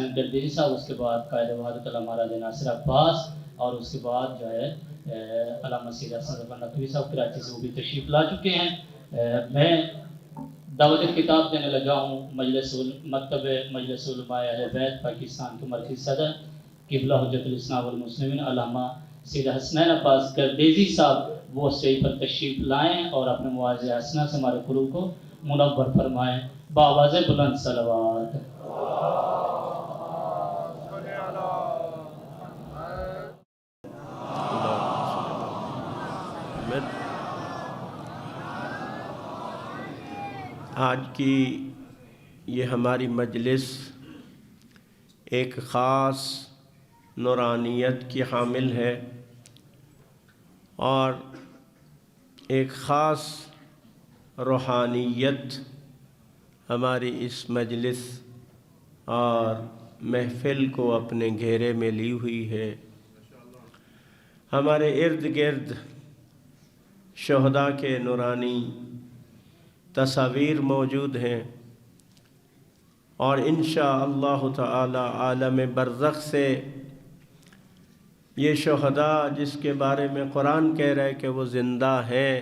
حسنین گردیزی صاحب، اس کے بعد قائد وحدت علامہ راجہ ناصر عباس، اور اس کے بعد جو ہے علامہ سید حسن ظفر نقوی صاحب کراچی سے وہ بھی تشریف لا چکے ہیں۔ میں دعوت کتاب دینے لگا ہوں مکتب مجلس علماء اہل بیت پاکستان کے مرکزی صدر قبلہ حجت الاسلام والمسلمین علامہ سید حسنین عباس گردیزی صاحب وہ اسٹیج پر تشریف لائیں اور اپنے مواعظ حسنہ سے ہمارے قلوب کو منور فرمائیں۔ بآواز بلند صلوات۔ آج کی یہ ہماری مجلس ایک خاص نورانیت کی حامل ہے اور ایک خاص روحانیت ہماری اس مجلس اور محفل کو اپنے گھیرے میں لی ہوئی ہے۔ ہمارے ارد گرد شہداء کے نورانی تصاویر موجود ہیں اور انشاءاللہ تعالی عالم برزخ سے یہ شہداء جس کے بارے میں قرآن کہہ رہا ہے کہ وہ زندہ ہیں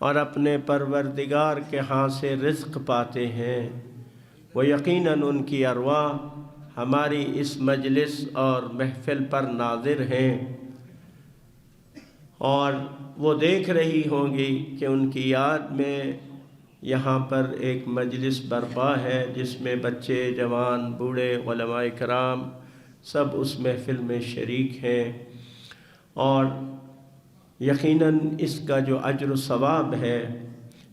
اور اپنے پروردگار کے ہاں سے رزق پاتے ہیں، وہ یقیناً ان کی ارواح ہماری اس مجلس اور محفل پر ناظر ہیں اور وہ دیکھ رہی ہوں گی کہ ان کی یاد میں یہاں پر ایک مجلس برپا ہے جس میں بچے، جوان، بوڑھے، علماء کرام سب اس محفل میں شریک ہیں، اور یقیناً اس کا جو اجر و ثواب ہے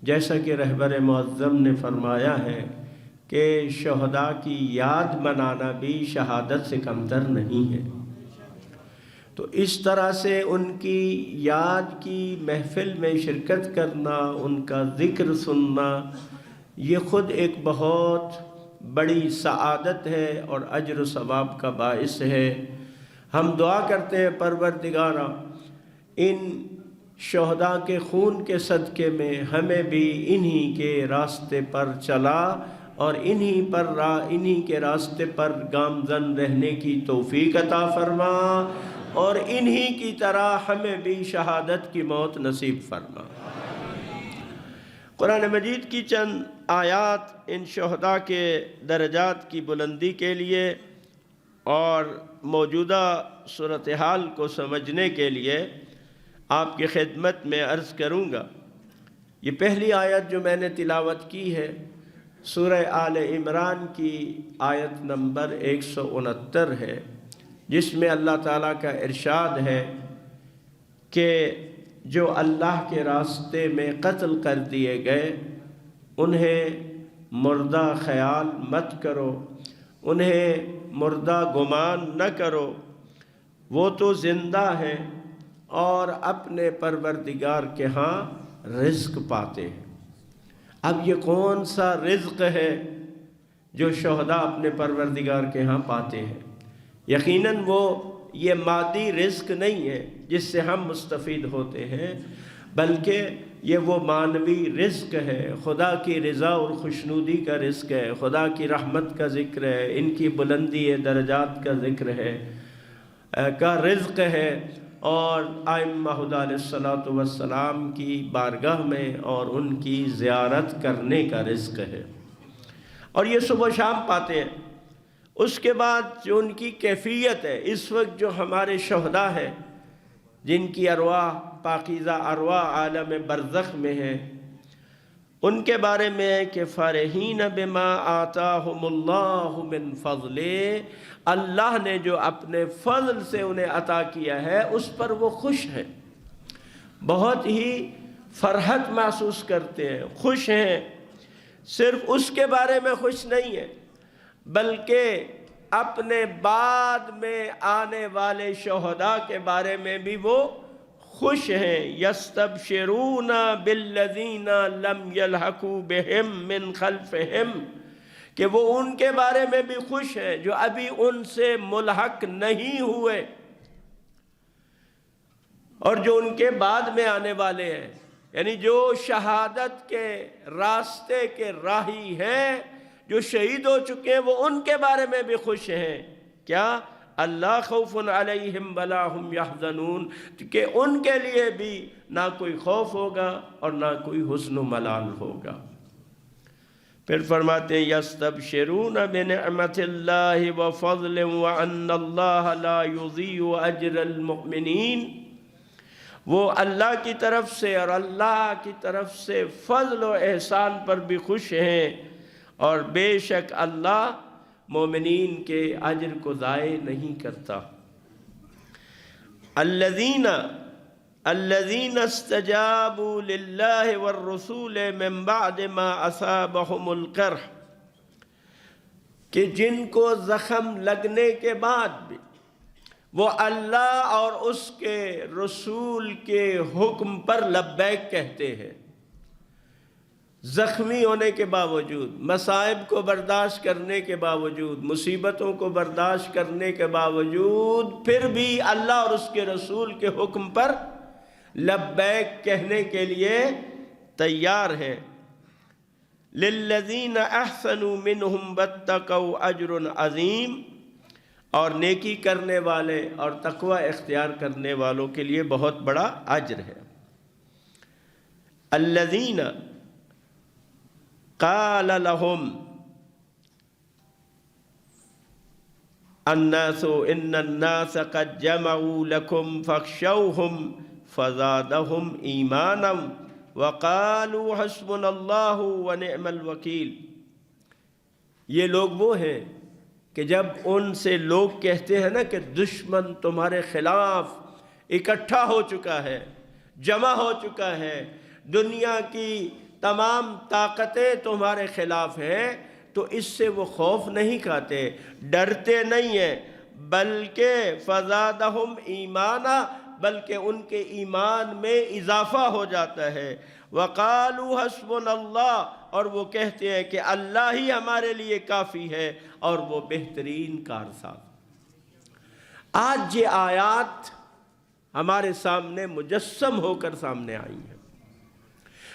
جیسا کہ رہبر معظم نے فرمایا ہے کہ شہداء کی یاد منانا بھی شہادت سے کمتر نہیں ہے، تو اس طرح سے ان کی یاد کی محفل میں شرکت کرنا، ان کا ذکر سننا، یہ خود ایک بہت بڑی سعادت ہے اور اجر و ثواب کا باعث ہے۔ ہم دعا کرتے ہیں پروردگارا ان شہداء کے خون کے صدقے میں ہمیں بھی انہی کے راستے پر چلا اور انہی کے راستے پر گامزن رہنے کی توفیق عطا فرما اور انہی کی طرح ہمیں بھی شہادت کی موت نصیب فرما۔ قرآن مجید کی چند آیات ان شہداء کے درجات کی بلندی کے لیے اور موجودہ صورتحال کو سمجھنے کے لیے آپ کی خدمت میں عرض کروں گا۔ یہ پہلی آیت جو میں نے تلاوت کی ہے سورہ آل عمران کی آیت نمبر 169 ہے، جس میں اللہ تعالیٰ کا ارشاد ہے کہ جو اللہ کے راستے میں قتل کر دیے گئے انہیں مردہ خیال مت کرو، انہیں مردہ گمان نہ کرو، وہ تو زندہ ہیں اور اپنے پروردگار کے ہاں رزق پاتے ہیں۔ اب یہ کون سا رزق ہے جو شہداء اپنے پروردگار کے ہاں پاتے ہیں؟ یقیناً وہ یہ مادی رزق نہیں ہے جس سے ہم مستفید ہوتے ہیں، بلکہ یہ وہ معنوی رزق ہے، خدا کی رضا اور خوشنودی کا رزق ہے، خدا کی رحمت کا ذکر ہے، ان کی بلندی درجات کا ذکر ہے کا رزق ہے، اور ائمہ ہدی علیہ الصلوۃ والسلام کی بارگاہ میں اور ان کی زیارت کرنے کا رزق ہے، اور یہ صبح و شام پاتے ہیں۔ اس کے بعد جو ان کی کیفیت ہے، اس وقت جو ہمارے شہداء ہیں جن کی ارواح پاکیزہ ارواح عالم برزخ میں ہے، ان کے بارے میں ہے کہ فرحین بما آتاہم اللہ من فضل، اللہ نے جو اپنے فضل سے انہیں عطا کیا ہے اس پر وہ خوش ہیں، بہت ہی فرحت محسوس کرتے ہیں، خوش ہیں۔ صرف اس کے بارے میں خوش نہیں ہیں بلکہ اپنے بعد میں آنے والے شہداء کے بارے میں بھی وہ خوش ہیں۔ یستبشرون بالذین لم یلحقوا بہم من خلفہم، کہ وہ ان کے بارے میں بھی خوش ہیں جو ابھی ان سے ملحق نہیں ہوئے اور جو ان کے بعد میں آنے والے ہیں، یعنی جو شہادت کے راستے کے راہی ہیں، جو شہید ہو چکے ہیں وہ ان کے بارے میں بھی خوش ہیں. کیا؟ اللہ خوف علیہم ولا ہم یحزنون، کہ ان کے لیے بھی نہ کوئی خوف ہوگا اور نہ کوئی حزن و ملال ہوگا. پھر فرماتے ہیں یستبشرون بنعمت اللہ وفضل وان اللہ لا یضیع اجر المؤمنین. وہ اللہ کی طرف سے اور اللہ کی طرف سے فضل و احسان پر بھی خوش ہیں، اور بے شک اللہ مومنین کے اجر کو ضائع نہیں کرتا. الذین استجابوا للہ والرسول من بعد ما اصابهم القرح، کہ جن کو زخم لگنے کے بعد بھی وہ اللہ اور اس کے رسول کے حکم پر لبیک کہتے ہیں. زخمی ہونے کے باوجود، مصائب کو برداشت کرنے کے باوجود، مصیبتوں کو برداشت کرنے کے باوجود، پھر بھی اللہ اور اس کے رسول کے حکم پر لبیک کہنے کے لیے تیار ہیں. للذین احسنوا منہم واتقوا اجر عظیم، اور نیکی کرنے والے اور تقوی اختیار کرنے والوں کے لیے بہت بڑا اجر ہے. الذین قال لهم الناس ان الناس قد جمعوا لكم فاخشوهم فزادهم ایمانا وقالوا حسبنا اللہ ونعم الوکیل. یہ لوگ وہ ہیں کہ جب ان سے لوگ کہتے ہیں نا کہ دشمن تمہارے خلاف اکٹھا ہو چکا ہے، جمع ہو چکا ہے، دنیا کی تمام طاقتیں تمہارے خلاف ہیں، تو اس سے وہ خوف نہیں کھاتے، ڈرتے نہیں ہیں، بلکہ فزادہم ایمانا، بلکہ ان کے ایمان میں اضافہ ہو جاتا ہے. وقالوا حسبنا اللہ، اور وہ کہتے ہیں کہ اللہ ہی ہمارے لیے کافی ہے اور وہ بہترین کارساز. آج یہ آیات ہمارے سامنے مجسم ہو کر سامنے آئی ہیں.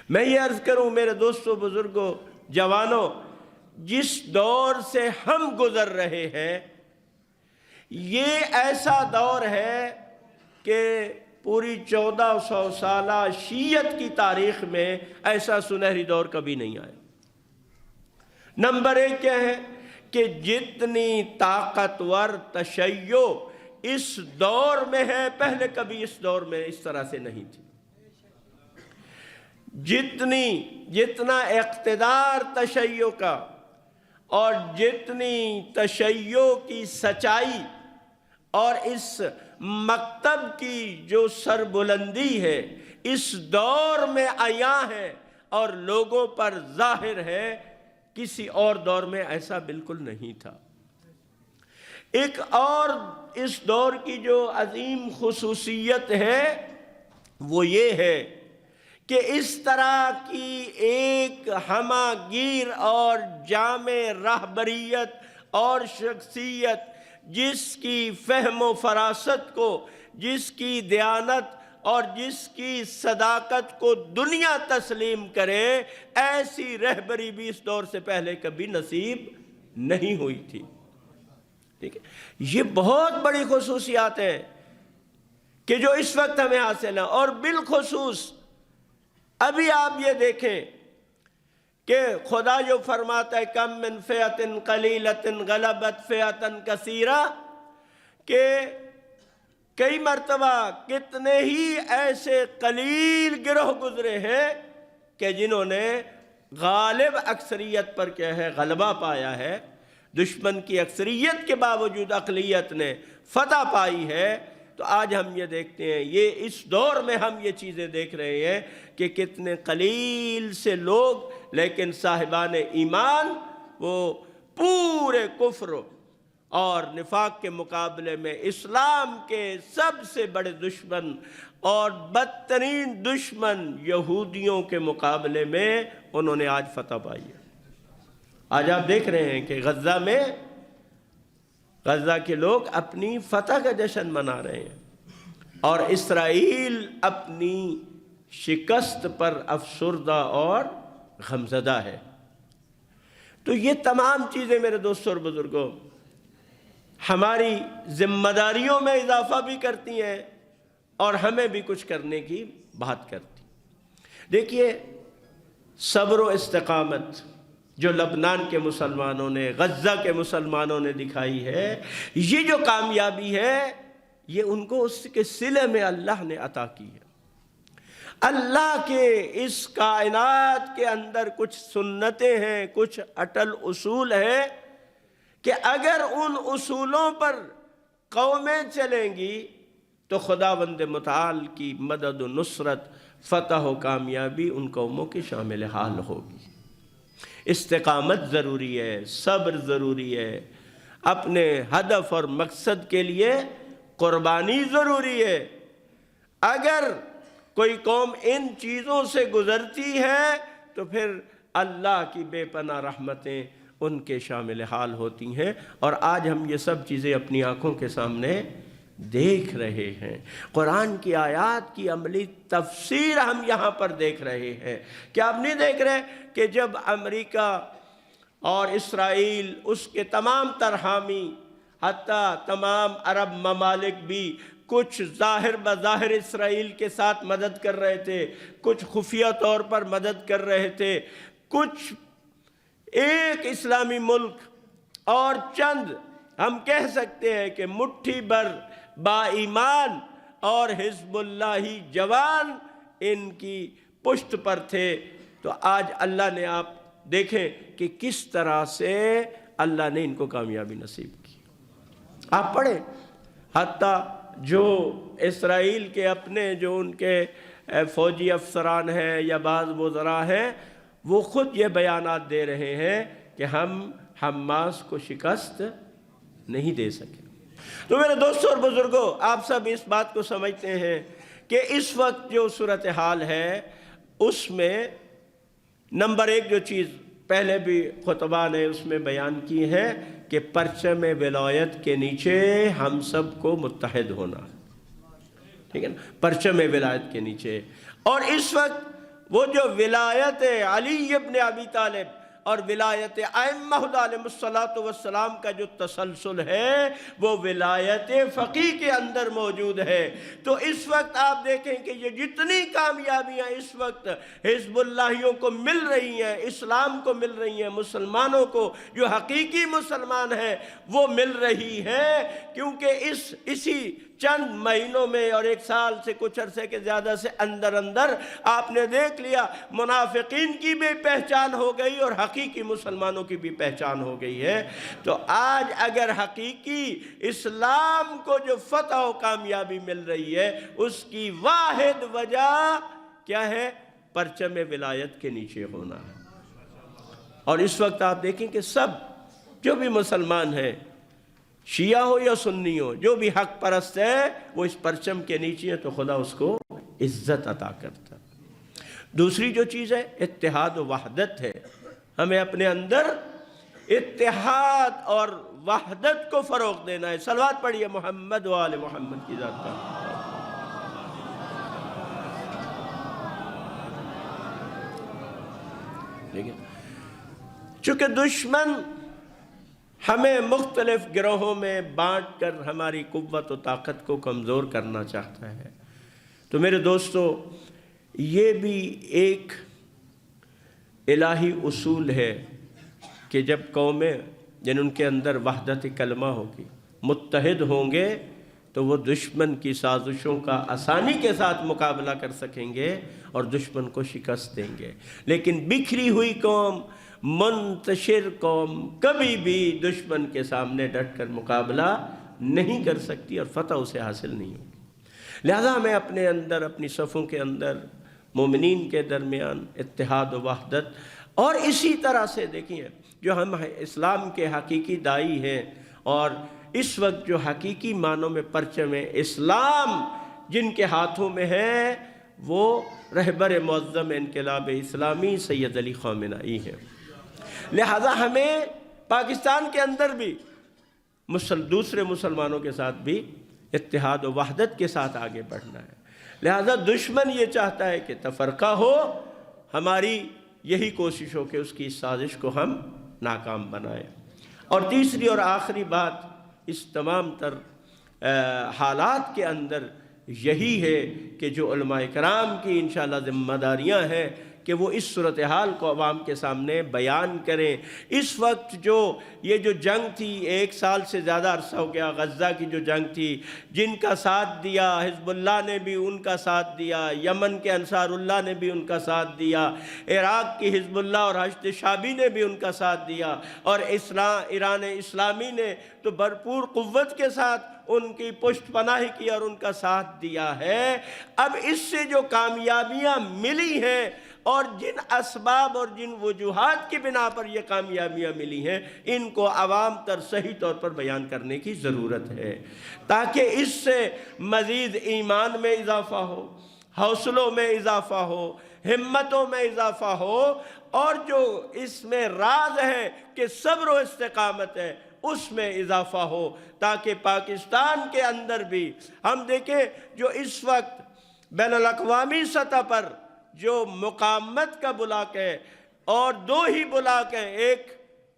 میں یہ عرض کروں میرے دوستوں، بزرگوں، جوانوں، جس دور سے ہم گزر رہے ہیں یہ ایسا دور ہے کہ پوری 1400 سالہ شیعت کی تاریخ میں ایسا سنہری دور کبھی نہیں آیا. نمبر 1 کیا ہے کہ جتنی طاقتور تشیع اس دور میں ہے، پہلے کبھی اس دور میں اس طرح سے نہیں تھی. جتنا اقتدار تشیع کا اور جتنی تشیع کی سچائی اور اس مکتب کی جو سربلندی ہے اس دور میں عیاں ہے اور لوگوں پر ظاہر ہے، کسی اور دور میں ایسا بالکل نہیں تھا. ایک اور اس دور کی جو عظیم خصوصیت ہے وہ یہ ہے کہ اس طرح کی ایک ہماگیر اور جامع رہبریت اور شخصیت جس کی فہم و فراست کو، جس کی دیانت اور جس کی صداقت کو دنیا تسلیم کرے، ایسی رہبری بھی اس دور سے پہلے کبھی نصیب نہیں ہوئی تھی. ٹھیک ہے، یہ بہت بڑی خصوصیات ہیں کہ جو اس وقت ہمیں حاصل ہیں. اور بالخصوص ابھی آپ یہ دیکھیں کہ خدا جو فرماتا ہے کم من فئۃ قلیلۃ غلبت فئۃ کثیرہ، کہ کئی مرتبہ کتنے ہی ایسے قلیل گروہ گزرے ہیں کہ جنہوں نے غالب اکثریت پر کیا ہے غلبہ پایا ہے، دشمن کی اکثریت کے باوجود اقلیت نے فتح پائی ہے. تو آج ہم یہ دیکھتے ہیں، یہ اس دور میں ہم یہ چیزیں دیکھ رہے ہیں کہ کتنے قلیل سے لوگ لیکن صاحبان ایمان وہ پورے کفر اور نفاق کے مقابلے میں اسلام کے سب سے بڑے دشمن اور بدترین دشمن یہودیوں کے مقابلے میں انہوں نے آج فتح پائی ہے. آج آپ دیکھ رہے ہیں کہ غزہ کے لوگ اپنی فتح کا جشن منا رہے ہیں اور اسرائیل اپنی شکست پر افسردہ اور غمزدہ ہے. تو یہ تمام چیزیں میرے دوستوں اور بزرگوں ہماری ذمہ داریوں میں اضافہ بھی کرتی ہیں اور ہمیں بھی کچھ کرنے کی بات کرتی. دیکھیے صبر و استقامت جو لبنان کے مسلمانوں نے، غزہ کے مسلمانوں نے دکھائی ہے، یہ جو کامیابی ہے یہ ان کو اس کے صلے میں اللہ نے عطا کی ہے. اللہ کے اس کائنات کے اندر کچھ سنتیں ہیں، کچھ اٹل اصول ہیں کہ اگر ان اصولوں پر قومیں چلیں گی تو خداوند متعال کی مدد و نصرت، فتح و کامیابی ان قوموں کی شامل حال ہوگی. استقامت ضروری ہے، صبر ضروری ہے، اپنے ہدف اور مقصد کے لیے قربانی ضروری ہے. اگر کوئی قوم ان چیزوں سے گزرتی ہے تو پھر اللہ کی بے پناہ رحمتیں ان کے شامل حال ہوتی ہیں. اور آج ہم یہ سب چیزیں اپنی آنکھوں کے سامنے دیکھ رہے ہیں. قرآن کی آیات کی عملی تفسیر ہم یہاں پر دیکھ رہے ہیں. کیا آپ نہیں دیکھ رہے کہ جب امریکہ اور اسرائیل، اس کے تمام تر حامی، حتیٰ تمام عرب ممالک بھی کچھ ظاہر بظاہر اسرائیل کے ساتھ مدد کر رہے تھے، کچھ خفیہ طور پر مدد کر رہے تھے، کچھ ایک اسلامی ملک اور چند ہم کہہ سکتے ہیں کہ مٹھی بھر با ایمان اور حزب اللہی جوان ان کی پشت پر تھے. تو آج اللہ نے، آپ دیکھیں کہ کس طرح سے اللہ نے ان کو کامیابی نصیب کی. آپ پڑھیں، حتیٰ جو اسرائیل کے اپنے جو ان کے فوجی افسران ہیں یا بعض وزراء ہیں، وہ خود یہ بیانات دے رہے ہیں کہ ہم حماس کو شکست نہیں دے سکے. تو میرے دوستوں اور بزرگوں، آپ سب اس بات کو سمجھتے ہیں کہ اس وقت جو صورتحال ہے اس میں نمبر ایک جو چیز پہلے بھی خطبہ نے اس میں بیان کی ہے کہ پرچم ولایت کے نیچے ہم سب کو متحد ہونا. ٹھیک ہے نا، پرچم ولایت کے نیچے. اور اس وقت وہ جو ولایت علی ابن ابی طالب اور ولایت ائمہ علیہم الصلوۃ کا جو تسلسل ہے وہ ولایت فقیہ کے اندر موجود ہے. تو اس وقت آپ دیکھیں کہ یہ جتنی کامیابیاں اس وقت حزب اللہیوں کو مل رہی ہیں، اسلام کو مل رہی ہیں، مسلمانوں کو جو حقیقی مسلمان ہیں وہ مل رہی ہے، کیونکہ اسی چند مہینوں میں اور ایک سال سے کچھ عرصے کے زیادہ سے اندر آپ نے دیکھ لیا منافقین کی بھی پہچان ہو گئی اور حقیقی مسلمانوں کی بھی پہچان ہو گئی ہے. تو آج اگر حقیقی اسلام کو جو فتح و کامیابی مل رہی ہے اس کی واحد وجہ کیا ہے؟ پرچم ولایت کے نیچے ہونا ہے. اور اس وقت آپ دیکھیں کہ سب جو بھی مسلمان ہیں، شیعہ ہو یا سنی ہو، جو بھی حق پرست ہے وہ اس پرچم کے نیچے ہے تو خدا اس کو عزت عطا کرتا. دوسری جو چیز ہے اتحاد و وحدت ہے. ہمیں اپنے اندر اتحاد اور وحدت کو فروغ دینا ہے. صلوات پڑھیے محمد و آل محمد کی ذات پر. چونکہ دشمن ہمیں مختلف گروہوں میں بانٹ کر ہماری قوت و طاقت کو کمزور کرنا چاہتا ہے. تو میرے دوستو، یہ بھی ایک الہی اصول ہے کہ جب قومیں ان کے اندر وحدت کلمہ ہوگی، متحد ہوں گے تو وہ دشمن کی سازشوں کا آسانی کے ساتھ مقابلہ کر سکیں گے اور دشمن کو شکست دیں گے. لیکن بکھری ہوئی قوم، منتشر قوم کبھی بھی دشمن کے سامنے ڈٹ کر مقابلہ نہیں کر سکتی اور فتح اسے حاصل نہیں ہوگی. لہذا ہمیں اپنے اندر، اپنی صفوں کے اندر، مومنین کے درمیان اتحاد و وحدت. اور اسی طرح سے دیکھیں جو ہم اسلام کے حقیقی دائی ہیں اور اس وقت جو حقیقی معنوں میں پرچم اسلام جن کے ہاتھوں میں ہے وہ رہبر معظم انقلاب اسلامی سید علی خامنہ ای ہے. لہذا ہمیں پاکستان کے اندر بھی دوسرے مسلمانوں کے ساتھ بھی اتحاد و وحدت کے ساتھ آگے بڑھنا ہے. لہذا دشمن یہ چاہتا ہے کہ تفرقہ ہو، ہماری یہی کوشش ہو کہ اس کی سازش کو ہم ناکام بنائے۔ اور تیسری اور آخری بات اس تمام تر حالات کے اندر یہی ہے کہ جو علماء کرام کی انشاءاللہ ذمہ داریاں ہیں کہ وہ اس صورتحال کو عوام کے سامنے بیان کریں۔ اس وقت جو یہ جو جنگ تھی، 1 سال سے زیادہ عرصہ ہو گیا، غزہ کی جو جنگ تھی، جن کا ساتھ دیا حزب اللہ نے بھی ان کا ساتھ دیا، یمن کے انصار اللہ نے بھی ان کا ساتھ دیا، عراق کی حزب اللہ اور حشد شعبی نے بھی ان کا ساتھ دیا، اور ایران اسلامی نے تو بھرپور قوت کے ساتھ ان کی پشت پناہی کی اور ان کا ساتھ دیا ہے۔ اب اس سے جو کامیابیاں ملی ہیں اور جن اسباب اور جن وجوہات کی بنا پر یہ کامیابیاں ملی ہیں، ان کو عوام تر صحیح طور پر بیان کرنے کی ضرورت ہے، تاکہ اس سے مزید ایمان میں اضافہ ہو، حوصلوں میں اضافہ ہو، ہمتوں میں اضافہ ہو، اور جو اس میں راز ہے کہ صبر و استقامت ہے اس میں اضافہ ہو، تاکہ پاکستان کے اندر بھی ہم دیکھیں جو اس وقت بین الاقوامی سطح پر جو مقاومت کا بلاک ہے، اور 2 ہی بلاک ہیں، ایک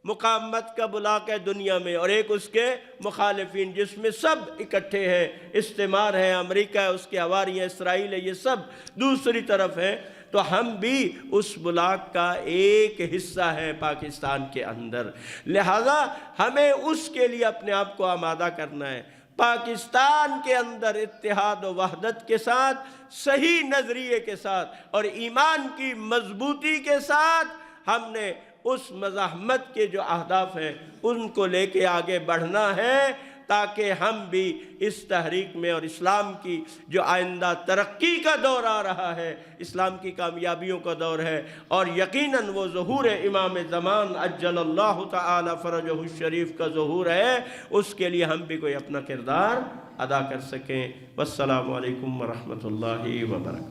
مقاومت کا بلاک ہے دنیا میں اور ایک اس کے مخالفین، جس میں سب اکٹھے ہیں، استعمار ہے، امریکہ ہے، اس کے حواری ہیں، اسرائیل ہے، یہ سب دوسری طرف ہے، تو ہم بھی اس بلاک کا ایک حصہ ہے پاکستان کے اندر، لہذا ہمیں اس کے لیے اپنے آپ کو آمادہ کرنا ہے۔ پاکستان کے اندر اتحاد و وحدت کے ساتھ، صحیح نظریے کے ساتھ اور ایمان کی مضبوطی کے ساتھ ہم نے اس مزاحمت کے جو اہداف ہیں ان کو لے کے آگے بڑھنا ہے، تاکہ ہم بھی اس تحریک میں، اور اسلام کی جو آئندہ ترقی کا دور آ رہا ہے، اسلام کی کامیابیوں کا دور ہے، اور یقیناً وہ ظہور امام زمان عجل اللہ تعالی فرجہ الشریف کا ظہور ہے، اس کے لیے ہم بھی کوئی اپنا کردار ادا کر سکیں۔ والسلام علیکم ورحمۃ اللہ وبرکاتہ۔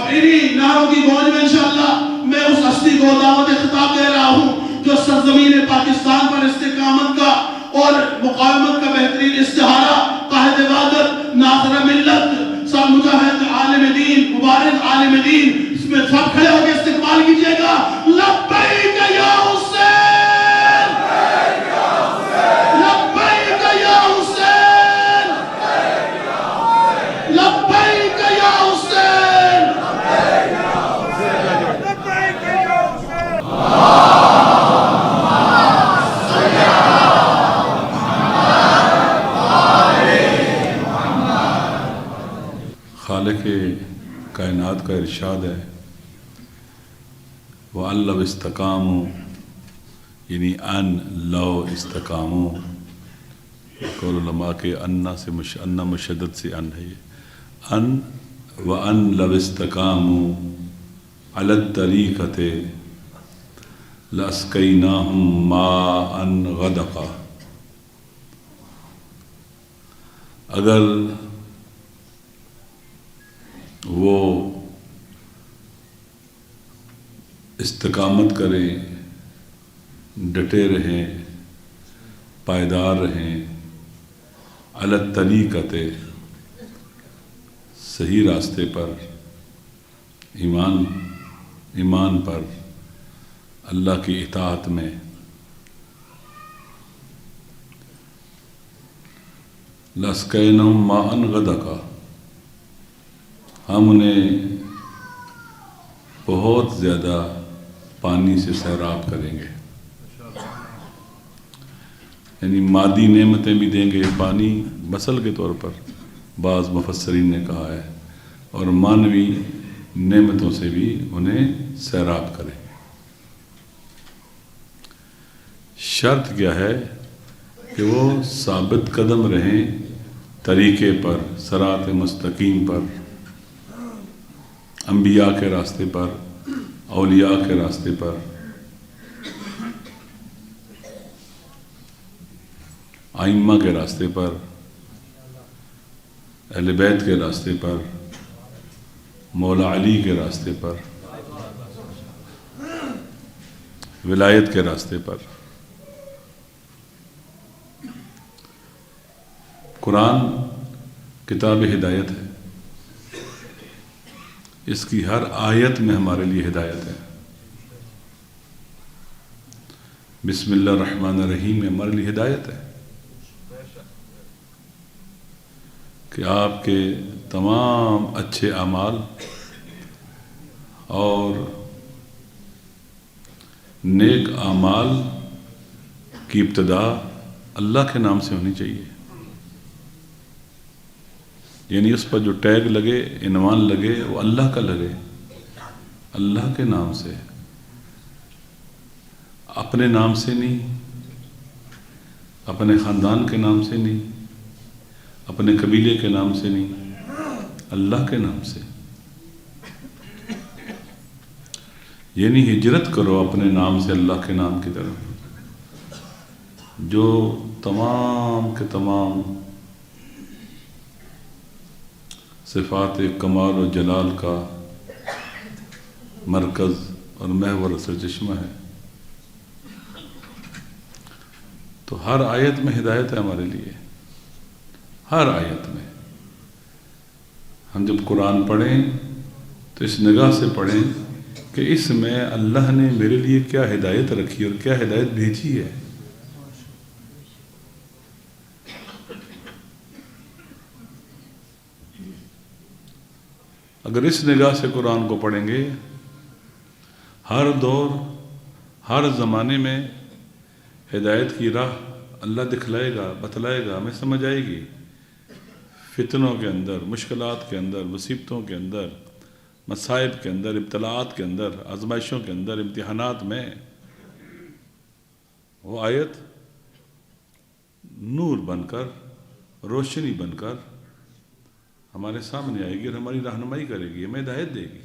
ابھی نعروں کی گونج میں انشاءاللہ میں اس ہستی کو دعوت خطاب دے رہا ہوں جو سرزمین پاکستان پر استقامت کا اور مقاومت کا بہترین استعارہ، قائد وحدت، ناظر ملت، سب مجاہد عالم دین، مبارک عالم دین، اس میں سب کھڑے ہو کے استقبال کیجئے گا۔ لبیک یا حسین، لبیک یا حسین، لبیک یا حسین۔ خالق کائنات کا ارشاد ہے وَأَن لَوْ اسْتَقَامُوا، یعنی ان لو استقاموا، قول علماء کے انا سے انا مشدد سے ان ہے، یہ ان وَأَن لَوْ اسْتَقَامُوا عَلَى الطَّرِيقَةِ لَأَسْقَيْنَاهُمْ مَاءً غَدَقًا، اگر وہ استقامت کریں، ڈٹے رہیں، پائیدار رہیں، علی الطریقۃ، صحیح راستے پر، ایمان پر، اللہ کی اطاعت میں، لَأَسْقَيْنَاهُمْ مَاءً غَدَقًا، ہم انہیں بہت زیادہ پانی سے سیراب کریں گے، یعنی مادی نعمتیں بھی دیں گے، پانی مثل کے طور پر بعض مفسرین نے کہا ہے، اور معنوی نعمتوں سے بھی انہیں سیراب کریں گے۔ شرط کیا ہے کہ وہ ثابت قدم رہیں طریقے پر، صراط مستقیم پر، انبیاء کے راستے پر، اولیاء کے راستے پر، ائمہ کے راستے پر، اہل بیت کے راستے پر، مولا علی کے راستے پر، ولایت کے راستے پر۔ قرآن کتاب ہدایت ہے، اس کی ہر آیت میں ہمارے لیے ہدایت ہے. بسم اللہ الرحمن الرحیم میں ہمارے لیے ہدایت ہے کہ آپ کے تمام اچھے اعمال اور نیک اعمال کی ابتدا اللہ کے نام سے ہونی چاہیے. یعنی اس پر جو ٹیگ لگے، عنوان لگے، وہ اللہ کا لگے، اللہ کے نام سے، اپنے نام سے نہیں، اپنے خاندان کے نام سے نہیں، اپنے قبیلے کے نام سے نہیں، اللہ کے نام سے. یعنی ہجرت کرو اپنے نام سے اللہ کے نام کی طرف، جو تمام کے تمام صفات کمال و جلال کا مرکز اور محور و سرچشمہ ہے. تو ہر آیت میں ہدایت ہے ہمارے لیے، ہر آیت میں. ہم جب قرآن پڑھیں تو اس نگاہ سے پڑھیں کہ اس میں اللہ نے میرے لیے کیا ہدایت رکھی اور کیا ہدایت بھیجی ہے. اگر اس نگاہ سے قرآن کو پڑھیں گے، ہر دور ہر زمانے میں ہدایت کی راہ اللہ دکھلائے گا، بتلائے گا، ہمیں سمجھ آئے گی. فتنوں کے اندر، مشکلات کے اندر، مصیبتوں کے اندر، مصائب کے اندر، ابتلاءات کے اندر، آزمائشوں کے اندر، امتحانات میں وہ آیت نور بن کر، روشنی بن کر ہمارے سامنے آئے گی اور ہماری رہنمائی کرے گی، ہمیں ہدایت دے گی.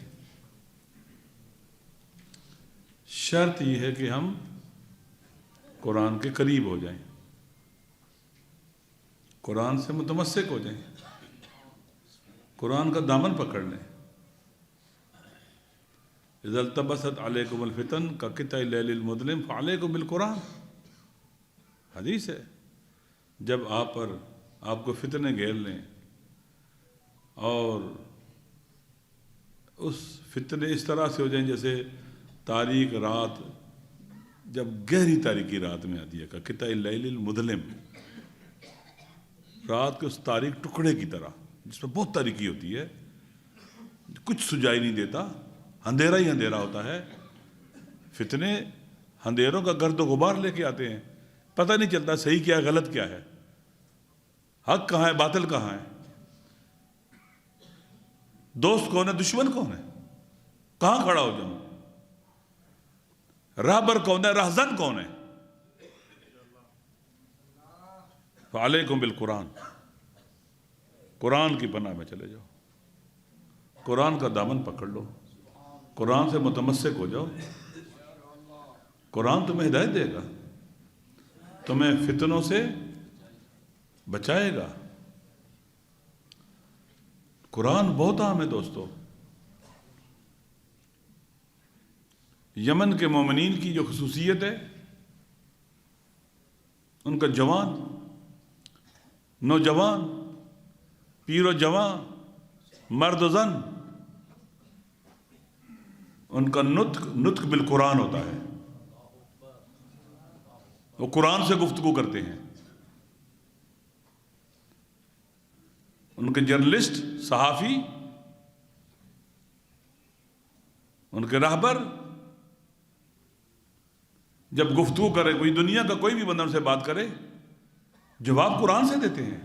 شرط یہ ہے کہ ہم قرآن کے قریب ہو جائیں، قرآن سے متمسک ہو جائیں، قرآن کا دامن پکڑ لیں. اذا التبست علیکم الفتن کقطع اللیل المظلم فعلیکم بالقرآن. حدیث ہے، جب آپ کو فتنے گھیر لیں اور اس فتنے اس طرح سے ہو جائیں جیسے تاریک رات جب گہری تاریکی رات میں آتی ہے، کقطع اللیل المظلم، رات کے اس تاریک ٹکڑے کی طرح جس میں بہت تاریکی ہوتی ہے، کچھ سجائی نہیں دیتا، اندھیرا ہی اندھیرا ہوتا ہے. فتنے اندھیروں کا گرد و غبار لے کے آتے ہیں، پتہ نہیں چلتا صحیح کیا ہے، غلط کیا ہے، حق کہاں ہے، باطل کہاں ہے، دوست کون ہے، دشمن کون ہے، کہاں کھڑا ہو جاؤں، راہبر کون ہے، رہزن کون ہے. فعلیکم بالقرآن، قرآن کی پناہ میں چلے جاؤ، قرآن کا دامن پکڑ لو، قرآن سے متمسک ہو جاؤ. قرآن تمہیں ہدایت دے گا، تمہیں فتنوں سے بچائے گا. قرآن بہت عام ہے دوستو. یمن کے مومنین کی جو خصوصیت ہے، ان کا جوان، نوجوان، پیر و جوان، مرد و زن، ان کا نطق بالقرآن ہوتا ہے. وہ قرآن سے گفتگو کرتے ہیں. ان کے جرنلسٹ، صحافی، ان کے راہبر جب گفتگو کرے، کوئی دنیا کا کوئی بھی بندہ ان سے بات کرے، جواب قرآن سے دیتے ہیں.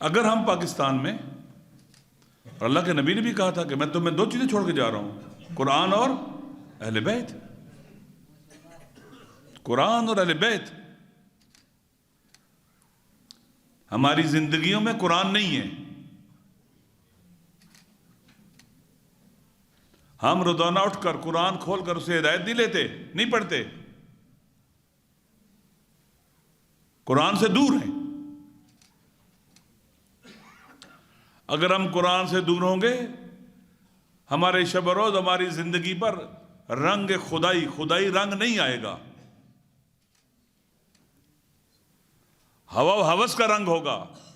اگر ہم پاکستان میں، اور اللہ کے نبی نے بھی کہا تھا کہ میں تمہیں 2 چیزیں چھوڑ کے جا رہا ہوں، قرآن اور اہل بیت، قرآن اور اہل بیت. ہماری زندگیوں میں قرآن نہیں ہے. ہم روزانہ اٹھ کر قرآن کھول کر اسے ہدایت نہیں لیتے، نہیں پڑھتے، قرآن سے دور ہیں. اگر ہم قرآن سے دور ہوں گے، ہمارے شب و روز، ہماری زندگی پر رنگ خدائی رنگ نہیں آئے گا. ہوا و ہوس کا رنگ ہوگا،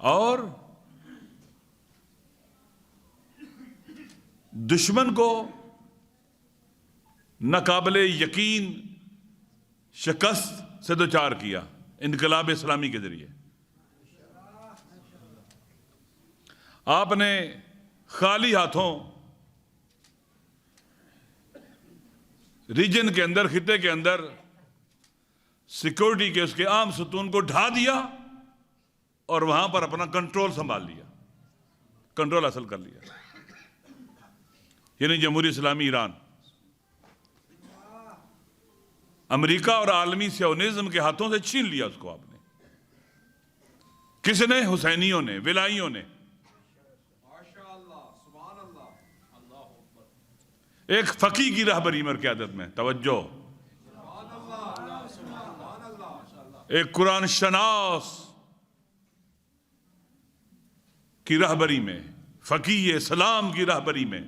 اور دشمن کو ناقابل یقین شکست سے دوچار کیا انقلاب اسلامی کے ذریعے. آپ نے خالی ہاتھوں ریجن کے اندر، خطے کے اندر سیکورٹی کے اس کے عام ستون کو ڈھا دیا اور وہاں پر اپنا کنٹرول سنبھال لیا، کنٹرول حاصل کر لیا. یعنی جمہوری اسلامی ایران امریکہ اور عالمی سیونزم کے ہاتھوں سے چھین لیا اس کو. آپ نے کس نے؟ حسینیوں نے، ولائیوں نے. ایک فقی کی رہبری میں اور قیادت میں، توجہ، ایک قرآن شناس کی رہبری میں، فقی اسلام کی رہبری میں،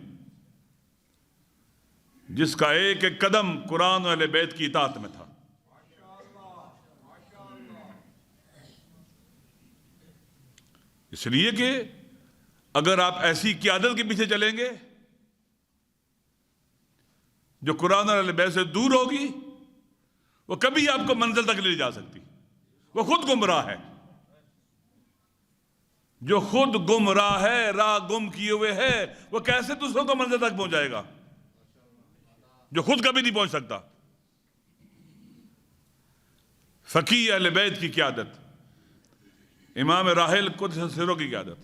جس کا ایک ایک قدم قرآن و اہل بیت کی اطاعت میں تھا. اس لیے کہ اگر آپ ایسی قیادت کے پیچھے چلیں گے جو قرآن اور اہل بیت سے دور ہوگی، وہ کبھی آپ کو منزل تک لے جا سکتی. وہ خود گمراہ ہے. جو خود گمراہ ہے، راہ گم کیے ہوئے ہے، وہ کیسے دوسروں کو منزل تک پہنچائے گا جو خود کبھی نہیں پہنچ سکتا؟ فقی اہل بیت کی قیادت، امام راحل قدس سروں کی قیادت،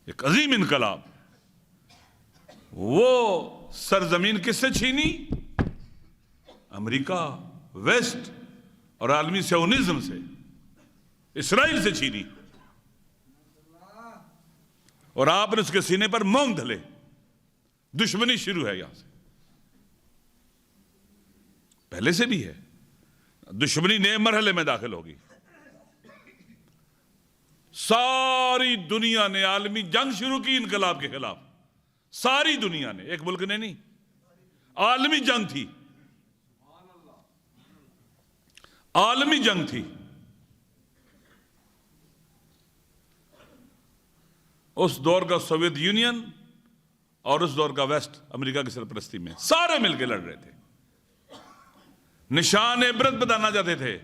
ایک عظیم انقلاب. وہ سرزمین کس سے چھینی؟ امریکہ، ویسٹ اور عالمی سیونزم سے، اسرائیل سے چھینی. اور آپ نے اس کے سینے پر مونگ دھلے. دشمنی شروع ہے یہاں سے، پہلے سے بھی ہے. دشمنی نئے مرحلے میں داخل ہوگی. ساری دنیا نے عالمی جنگ شروع کی انقلاب کے خلاف. ساری دنیا نے، ایک ملک نے نہیں، عالمی جنگ تھی. عالمی جنگ تھی. اس دور کا سوویت یونین اور اس دور کا ویسٹ، امریکہ کی سرپرستی میں سارے مل کے لڑ رہے تھے. نشان عبرت بتانا چاہتے تھے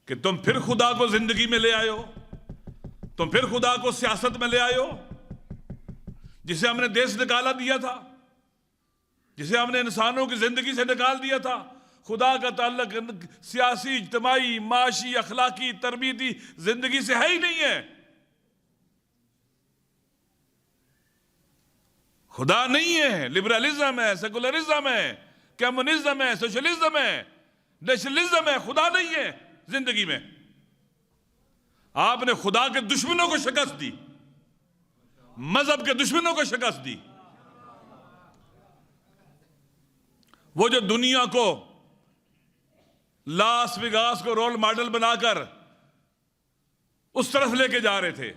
کہ تم پھر خدا کو زندگی میں لے آئے ہو، تم پھر خدا کو سیاست میں لے آئے ہو. جسے ہم نے دیش نکالا دیا تھا، جسے ہم نے انسانوں کی زندگی سے نکال دیا تھا. خدا کا تعلق سیاسی، اجتماعی، معاشی، اخلاقی، تربیتی زندگی سے ہے ہی نہیں ہے. خدا نہیں ہے. لبرلزم ہے، سیکولرزم ہے، کمیونزم ہے، سوشلزم ہے، نیشنلزم ہے. خدا نہیں ہے زندگی میں. آپ نے خدا کے دشمنوں کو شکست دی، مذہب کے دشمنوں کو شکست دی. وہ جو دنیا کو، لاس ویگاس کو رول ماڈل بنا کر اس طرف لے کے جا رہے تھے،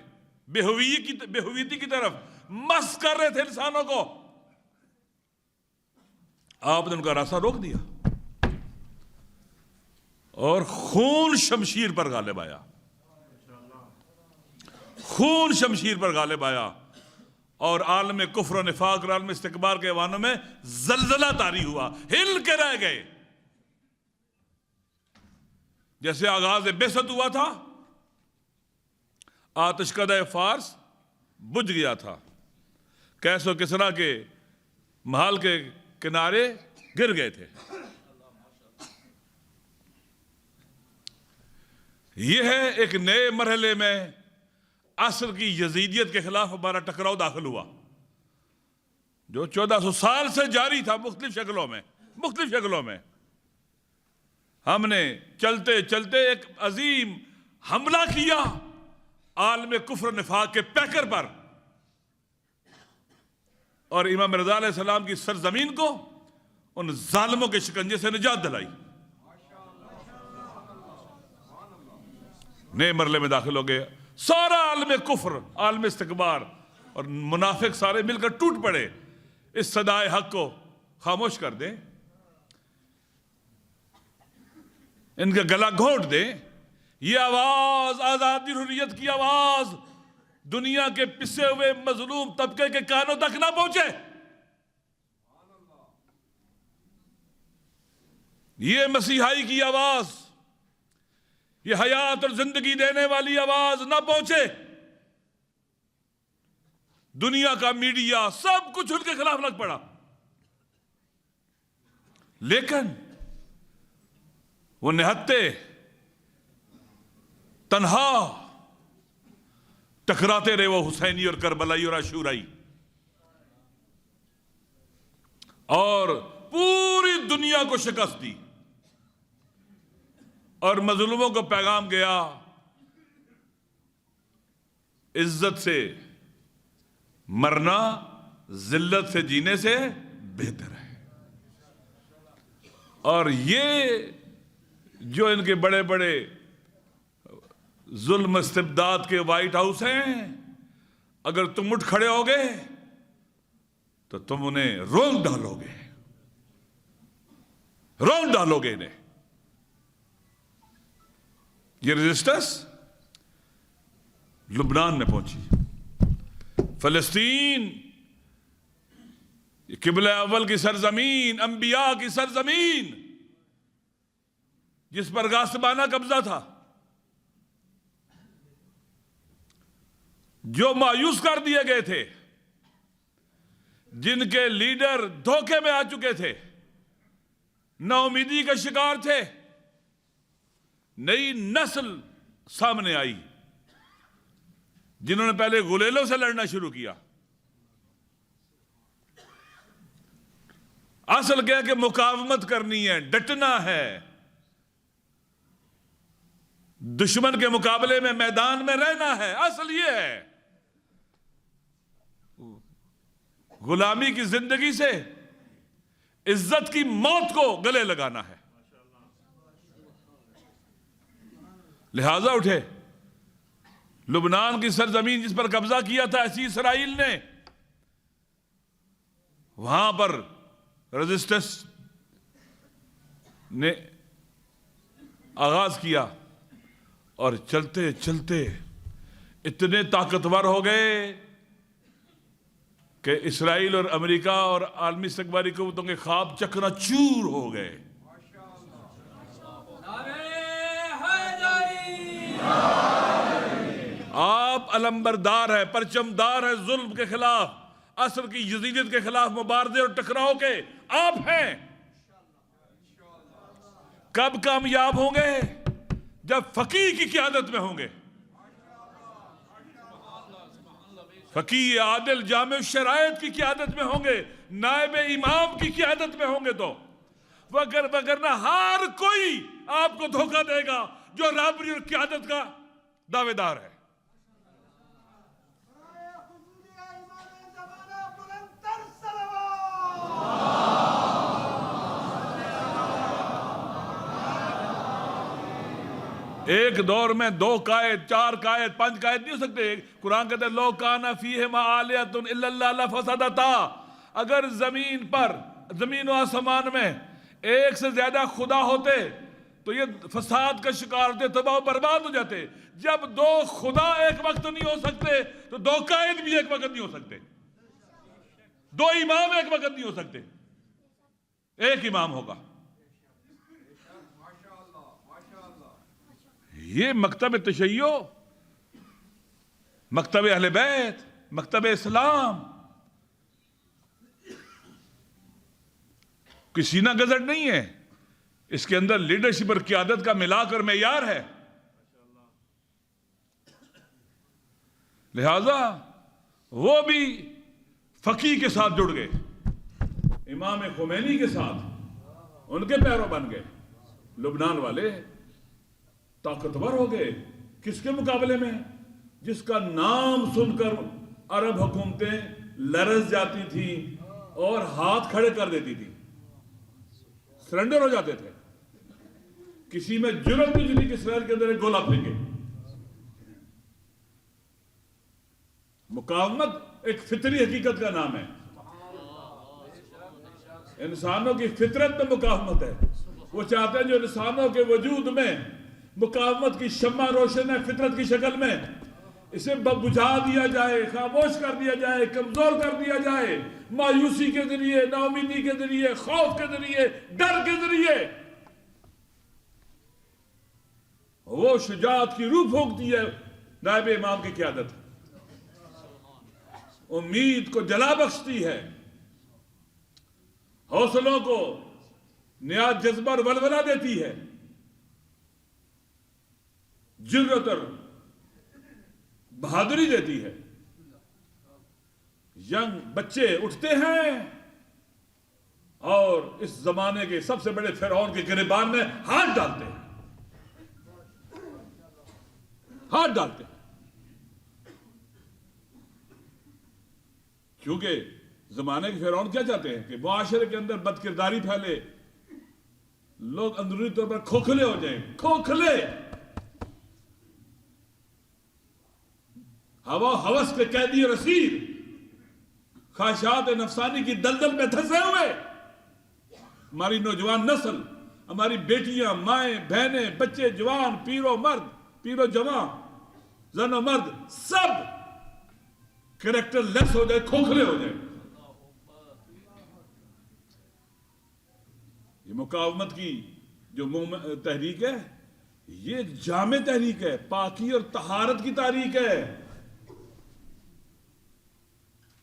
بے ہویتی کی طرف مست کر رہے تھے انسانوں کو، آپ نے ان کا راستہ روک دیا اور خون شمشیر پر غالب آیا. خون شمشیر پر غالب آیا اور عالم کفر و نفاق اور عالم استکبار کے ایوانوں میں زلزلہ طاری ہوا. ہل کے رہ گئے. جیسے آغاز بعثت ہوا تھا، آتش کدہ فارس بجھ گیا تھا، کیس و کسرا کے محل کے کنارے گر گئے تھے. یہ ہے ایک نئے مرحلے میں عصر کی یزیدیت کے خلاف ہمارا ٹکراؤ داخل ہوا، جو 1400 سال سے جاری تھا مختلف شکلوں میں. ہم نے چلتے چلتے ایک عظیم حملہ کیا عالم کفر و نفاق کے پیکر پر، اور امام رضا علیہ السلام کی سرزمین کو ان ظالموں کے شکنجے سے نجات دلائی. نئے مرحلے میں داخل ہو گئے. سارا عالم کفر، عالم استکبار اور منافق سارے مل کر ٹوٹ پڑے. اس صدائے حق کو خاموش کر دیں، ان کا گلا گھونٹ دیں. یہ آواز آزادی حریت کی آواز دنیا کے پسے ہوئے مظلوم طبقے کے کانوں تک نہ پہنچے. یہ مسیحائی کی آواز، یہ حیات اور زندگی دینے والی آواز نہ پہنچے. دنیا کا میڈیا سب کچھ ان کے خلاف لگ پڑا، لیکن وہ نہتے تنہا ٹکراتے رہے، وہ حسینی اور کربلائی اور عاشورائی، اور پوری دنیا کو شکست دی. اور مظلوموں کو پیغام گیا، عزت سے مرنا ذلت سے جینے سے بہتر ہے. اور یہ جو ان کے بڑے بڑے ظلم استبداد کے وائٹ ہاؤس ہیں، اگر تم اٹھ کھڑے ہوگے تو تم انہیں رونگ ڈالو گے، رونگ ڈالو گے انہیں. یہ ریزسٹنس لبنان میں پہنچی، فلسطین قبلہ اول کی سرزمین، انبیاء کی سرزمین، جس پر غاصبانہ قبضہ تھا، جو مایوس کر دیے گئے تھے، جن کے لیڈر دھوکے میں آ چکے تھے، نا امیدی کا شکار تھے. نئی نسل سامنے آئی جنہوں نے پہلے غلیلوں سے لڑنا شروع کیا. اصل کیا کہ مقاومت کرنی ہے، ڈٹنا ہے، دشمن کے مقابلے میں میدان میں رہنا ہے. اصل یہ ہے، غلامی کی زندگی سے عزت کی موت کو گلے لگانا ہے. لہذا اٹھے. لبنان کی سرزمین جس پر قبضہ کیا تھا ایسی اسرائیل نے، وہاں پر ریزسٹنس نے آغاز کیا، اور چلتے چلتے اتنے طاقتور ہو گئے کہ اسرائیل اور امریکہ اور عالمی استکباری قوتوں کے خواب چکنا چور ہو گئے. آپ علمبردار ہیں، پرچمدار ہیں ظلم کے خلاف، عصر کی یزیدیت کے خلاف مبارزے اور ٹکراؤ کے آپ ہیں. کب کامیاب ہوں گے؟ جب فقیہ کی قیادت میں ہوں گے. فقیہ عادل جامع شرائط کی قیادت میں ہوں گے، نائب امام کی قیادت میں ہوں گے. تو وگرنہ ہر کوئی آپ کو دھوکہ دے گا جو رابری اور قیادت کا دعوے دار ہے. ایک دور میں 2 قائد، 4 قائد، 5 قائد نہیں ہو سکتے. قرآن کہتے ہیں لو کان فیہما آلیۃ الا اللہ لفسدتا. اگر زمین و آسمان میں ایک سے زیادہ خدا ہوتے تو یہ فساد کا شکار ہوتے، تباہ و برباد ہو جاتے. جب 2 خدا ایک وقت نہیں ہو سکتے تو 2 قائد بھی ایک وقت نہیں ہو سکتے، 2 امام ایک وقت نہیں ہو سکتے. ایک امام ہوگا. یہ مکتب تشیع، مکتب اہل بیت، مکتب اسلام کسی نہ گزر نہیں ہے. اس کے اندر لیڈرشپ اور قیادت کا ملا کر معیار ہے. لہذا وہ بھی فقیہ کے ساتھ جڑ گئے، امام خمینی کے ساتھ ان کے پیرو بن گئے. لبنان والے طاقتور ہو گئے. کس کے مقابلے میں؟ جس کا نام سن کر عرب حکومتیں لرز جاتی تھیں اور ہاتھ کھڑے کر دیتی تھی، سرنڈر ہو جاتے تھے. کسی میں جرأت بھی نہیں کہ اسرائیل کے اندر ایک گولہ پھینکے. مقاومت ایک فطری حقیقت کا نام ہے. انسانوں کی فطرت میں مقاومت ہے. وہ چاہتے ہیں جو انسانوں کے وجود میں مقاومت کی شمع روشن ہے فطرت کی شکل میں، اسے بجھا دیا جائے، خاموش کر دیا جائے، کمزور کر دیا جائے، مایوسی کے ذریعے، نا امیدی کے ذریعے، خوف کے ذریعے، ڈر کے ذریعے۔ وہ شجاعت کی روح پھونکتی ہے نائب امام کی قیادت، امید کو جلا بخشتی ہے، حوصلوں کو نیا جذبہ اور ولولہ دیتی ہے، جرأت اور بہادری دیتی ہے۔ ینگ بچے اٹھتے ہیں اور اس زمانے کے سب سے بڑے فرعون کے گریبان میں ہاتھ ڈالتے ہیں، ہاتھ ڈالتے ہیں، کیونکہ زمانے کے فرعون کیا چاہتے ہیں کہ معاشرے کے اندر بد کرداری پھیلے، لوگ اندرونی طور پر کھوکھلے ہو جائیں، کھوکھلے، ہوا ہوس کے قیدی اور اسیر، خواہشات نفسانی کی دلدل میں دھسے ہوئے ہماری نوجوان نسل، ہماری بیٹیاں، مائیں، بہنیں، بچے، جوان، پیر و مرد، پیر و جوان، زن و مرد، سب کریکٹر لیس ہو جائے، کھوکھلے ہو جائے۔ یہ مقاومت کی جو تحریک ہے یہ ایک جامع تحریک ہے، پاکی اور طہارت کی تحریک ہے،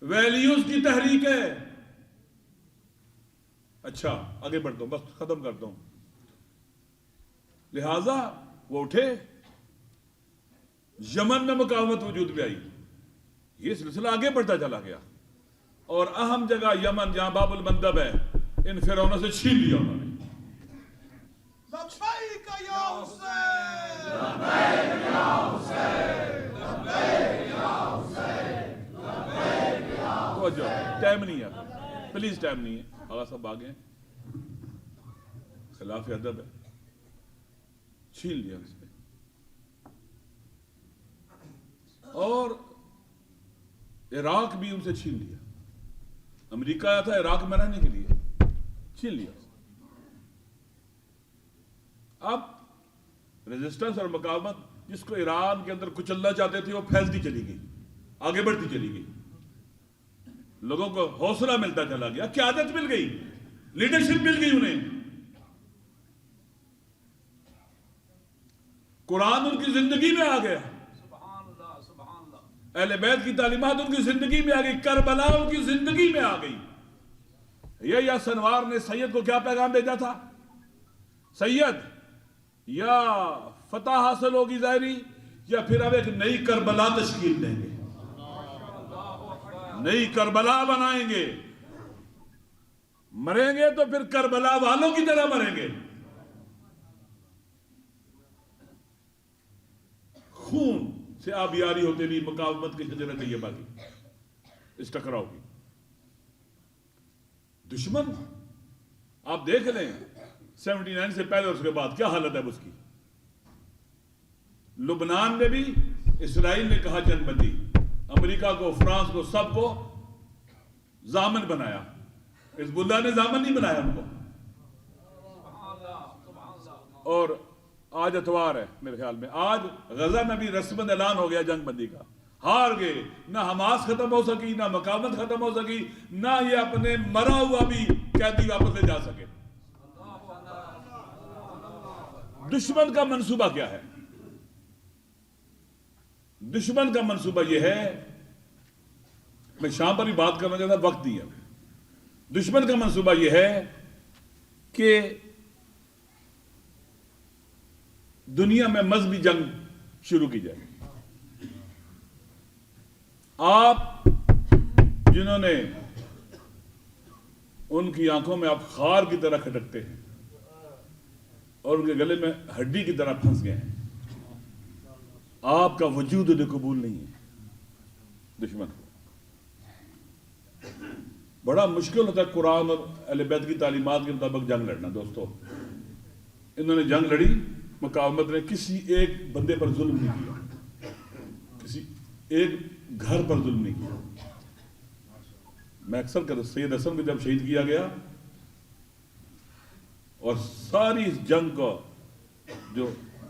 ویلیوز کی تحریک ہے۔ اچھا آگے بڑھتا ہوں، بس ختم کرتا ہوں۔ لہذا وہ اٹھے، یمن میں مقاومت وجود میں آئی، یہ سلسلہ آگے بڑھتا چلا گیا، اور اہم جگہ یمن جہاں باب المندب ہے ان فرعونوں سے چھین لیا انہوں نے۔ لبیک یا حسین، لبیک یا حسین، لبیک یا حسین، لبیک یا توجہ، ٹائم نہیں ہے پلیز، ٹائم نہیں ہے، آغا صاحب آگے ہیں، خلاف ادب ہے، چھین لیا اس نے، اور عراق بھی ان سے چھین لیا۔ امریکہ آیا تھا عراق میں رہنے کے لیے، چھین لیا۔ اب ریزسٹنس اور مقاومت جس کو ایران کے اندر کچلنا چاہتے تھے وہ پھیلتی چلی گئی، آگے بڑھتی چلی گئی، لوگوں کو حوصلہ ملتا چلا گیا، قیادت مل گئی، لیڈرشپ مل گئی انہیں، قرآن ان کی زندگی میں آ گیا، اہل بیت کی تعلیمات ان کی زندگی میں آ گئی، کربلا ان کی زندگی میں آ گئی۔ یا سنوار نے سید کو کیا پیغام بھیجا تھا؟ سید یا فتح حاصل ہوگی ظاہری، یا پھر اب ایک نئی کربلا تشکیل دیں گے، نئی کربلا بنائیں گے، مریں گے تو پھر کربلا والوں کی طرح مریں گے، خون سے آبیاری ہوتے بھی مقاومت کی شجرہ طیبہ کی اس ٹکراؤ کی۔ دشمن آپ دیکھ لیں 79 سے پہلے اور اس کے بعد کیا حالت ہے اس کی۔ لبنان میں بھی اسرائیل نے کہا جنگ بندی، امریکہ کو، فرانس کو، سب کو ضامن بنایا، حزب اللہ نے ضامن نہیں بنایا ان کو۔ اور آج اتوار ہے میرے خیال میں، آج غزہ میں بھی رسماً اعلان ہو گیا جنگ بندی کا، ہار گئے، نہ حماس ختم ہو سکی، نہ مقاومت ختم ہو سکی، نہ یہ اپنے مرا ہوا بھی قیدی واپس لے جا سکے۔ دشمن کا منصوبہ کیا ہے؟ دشمن کا منصوبہ یہ ہے، میں شام پر بھی بات کرنا چاہتا، وقت نہیں ہے۔ دشمن کا منصوبہ یہ ہے کہ دنیا میں مذہبی جنگ شروع کی جائے۔ آپ جنہوں نے ان کی آنکھوں میں آپ خار کی طرح کھٹکتے ہیں اور ان کے گلے میں ہڈی کی طرح پھنس گئے ہیں، آپ کا وجود انہیں قبول نہیں ہے۔ دشمن کو بڑا مشکل ہوتا ہے قرآن اور اہل بیت کی تعلیمات کے مطابق جنگ لڑنا۔ دوستو انہوں نے جنگ لڑی، مقاومت نے کسی ایک بندے پر ظلم نہیں کیا، کسی ایک گھر پر ظلم نہیں کیا۔ میں اکثر کہتا ہوں سید حسن کو جب شہید کیا گیا اور ساری اس جنگ کا جو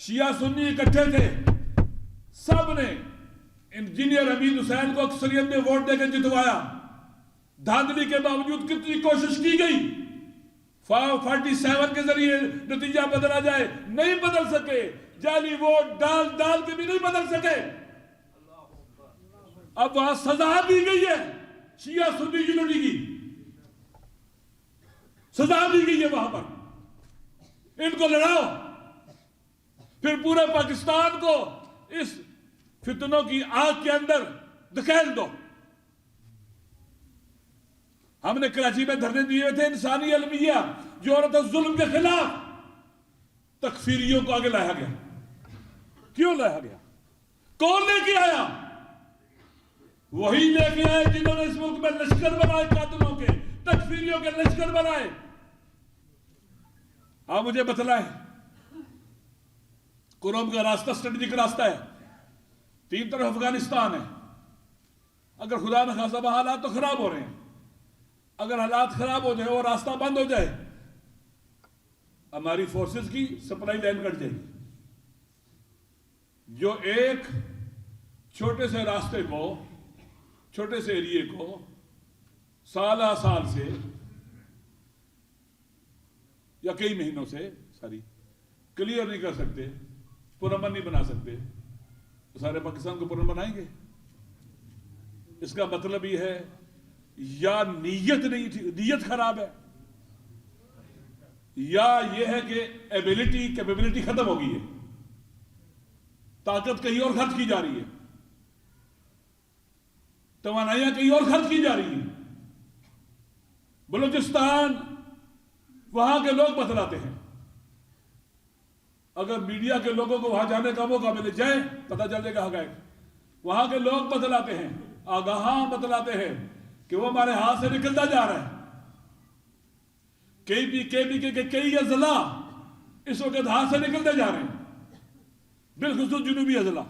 شیعہ سنی اکٹھے تھے، سب نے انجینئر حمید حسین کو اکثریت میں ووٹ دے کے جتوایا. دھاندلی کے باوجود کتنی کوشش کی گئی 47 کے ذریعے نتیجہ بدلا جائے، نہیں بدل سکے. جعلی ووٹ ڈال کے بھی نہیں بدل سکے. اب وہاں سزا دی گئی ہے شیعہ سنی یونٹی کی، سزا دی گئی ہے وہاں پر. ان کو لڑاؤ، پھر پورے پاکستان کو اس فتنوں کی آگ کے اندر دھکیل دو. ہم نے کراچی میں دھرنے دیے تھے انسانی المیہ جو عورت ظلم کے خلاف. تکفیریوں کو آگے لایا گیا. کیوں لایا گیا؟ کون لے کے آیا؟ وہی لے کے آئے جنہوں نے اس ملک میں لشکر بنائے، قاتلوں کے، تکفیریوں کے لشکر بنائے. آپ مجھے بتلائیں، قرآن کا راستہ اسٹریٹجک راستہ ہے، 3 طرف افغانستان ہے. اگر خدا نہ خواستہ حالات تو خراب ہو رہے ہیں، اگر حالات خراب ہو جائے اور راستہ بند ہو جائے، ہماری فورسز کی سپلائی لائن کٹ جائے گی. جو ایک چھوٹے سے راستے کو، چھوٹے سے ایریے کو سالہ سال سے یا کئی مہینوں سے کلیئر نہیں کر سکتے، پرامن نہیں بنا سکتے، تو سارے پاکستان کو پرامن بنائیں گے؟ اس کا مطلب یہ ہے یا نیت نہیں تھی، نیت خراب ہے، یا یہ ہے کہ ایبیلٹی کیپیبلٹی ختم ہو گئی ہے، طاقت کہیں اور خرچ کی جا رہی ہے، توانائیاں کہیں اور خرچ کی جا رہی ہیں. بلوچستان وہاں کے لوگ بتلاتے ہیں. اگر میڈیا کے لوگوں کو وہاں جانے کا موقع ملے، جائیں، پتہ چل جائے گا حقائق. وہاں کے لوگ بتلاتے ہیں، آگاہاں بتلاتے ہیں کہ وہ ہمارے ہاتھ سے نکلتا جا رہا ہے. کے کئی اضلاع اس وقت ہاتھ سے نکلتے جا رہے ہیں، بالخصوص جنوبی اضلاع.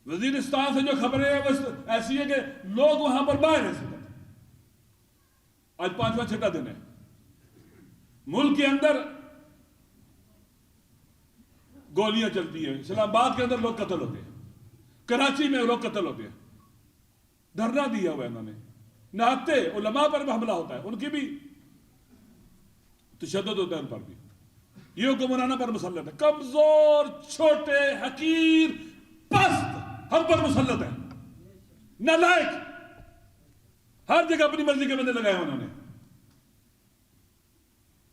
وزیرستان سے جو خبریں ہیں وہ ایسی ہے کہ لوگ وہاں پر باہر ہیں. آج 5واں چھٹا دن ہے. ملک کے اندر گولیاں چلتی ہیں، اسلام آباد کے اندر لوگ قتل ہوتے ہیں، کراچی میں لوگ قتل ہوتے ہیں. دھرنا دیا ہوا ہے انہوں نے، نہتے علماء پر بھی حملہ ہوتا ہے، ان کی بھی تشدد ہوتا ہے، ان پر بھی. یہ حکمرانوں پر مسلط ہے، کمزور، چھوٹے، حقیر، پست ہم پر مسلط ہے، نالائق. ہر جگہ اپنی مرضی کے بندے لگائے انہوں نے.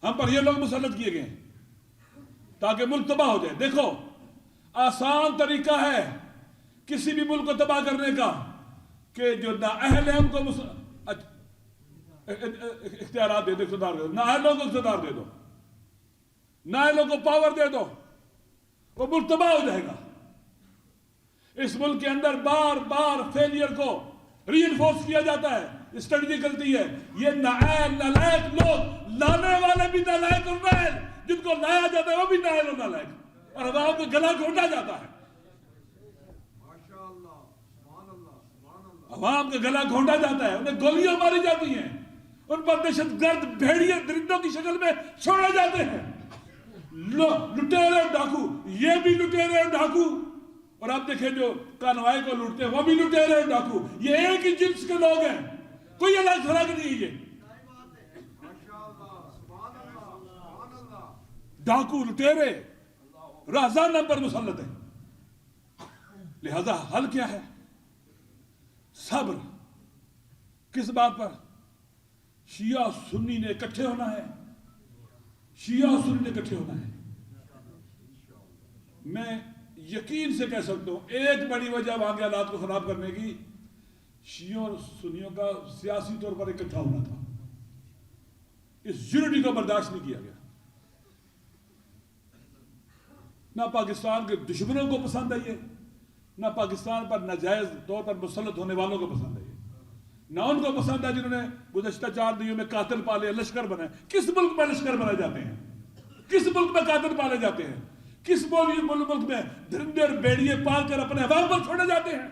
ہم پر یہ لوگ مسلط کیے گئے ہیں تاکہ ملک تباہ ہو جائے. دیکھو، آسان طریقہ ہے کسی بھی ملک کو تباہ کرنے کا کہ جو نااہل ہیں ان کو اختیارات دے دو، اقتدار دے دو، نااہلوں کو اقتدار دے دو، نااہلوں کو پاور دے دو، وہ ملک تباہ ہو جائے گا. اس ملک کے اندر بار بار فیلئر کو ری انفورس کیا جاتا ہے، اسٹریٹجی کرتی ہے. یہ نااہل نالائق لوگ، لانے والے بھی نالائق اور نااہل، جن کو لایا جاتا ہے وہ بھی نااہل اور نالائق، اور عوام کو گلا گھونٹا جاتا ہے. عوام کا گلا گھونٹا جاتا ہے، انہیں گولیاں ماری جاتی ہیں، ان پر دہشت گرد بھیڑیے درندوں کی شکل میں چھوڑے جاتے ہیں. لٹیرے اور ڈاکو، یہ بھی لٹیرے اور ڈاکو، اور آپ دیکھیں جو کانوائے کو لوٹتے ہیں وہ بھی لٹیرے اور ڈاکو. یہ ایک ہی جنس کے لوگ ہیں، کوئی الگ فرق نہیں. یہ ڈاکو، لٹیرے، رہزان پر مسلط ہے. لہذا حل کیا ہے؟ صبر. کس بات پر؟ شیعہ سنی نے اکٹھے ہونا ہے، شیعہ سنی نے اکٹھے ہونا ہے. میں یقین سے کہہ سکتا ہوں ایک بڑی وجہ وہاں کے حالات کو خراب کرنے کی شیعوں اور سنیوں کا سیاسی طور پر اکٹھا ہونا تھا. اس یونٹی کو برداشت نہیں کیا گیا. نہ پاکستان کے دشمنوں کو پسند ہے یہ، نہ پاکستان پر ناجائز طور پر مسلط ہونے والوں کو پسند ہے یہ، نہ ان کو پسند ہے جنہوں نے گزشتہ 4 دنوں میں قاتل پالے، لشکر بنائے. کس ملک میں لشکر بنائے جاتے ہیں؟ کس ملک میں قاتل پالے جاتے ہیں؟ کس ملک میں درندے اور بیڑیے پال کر اپنے عوام پر چھوڑے جاتے ہیں؟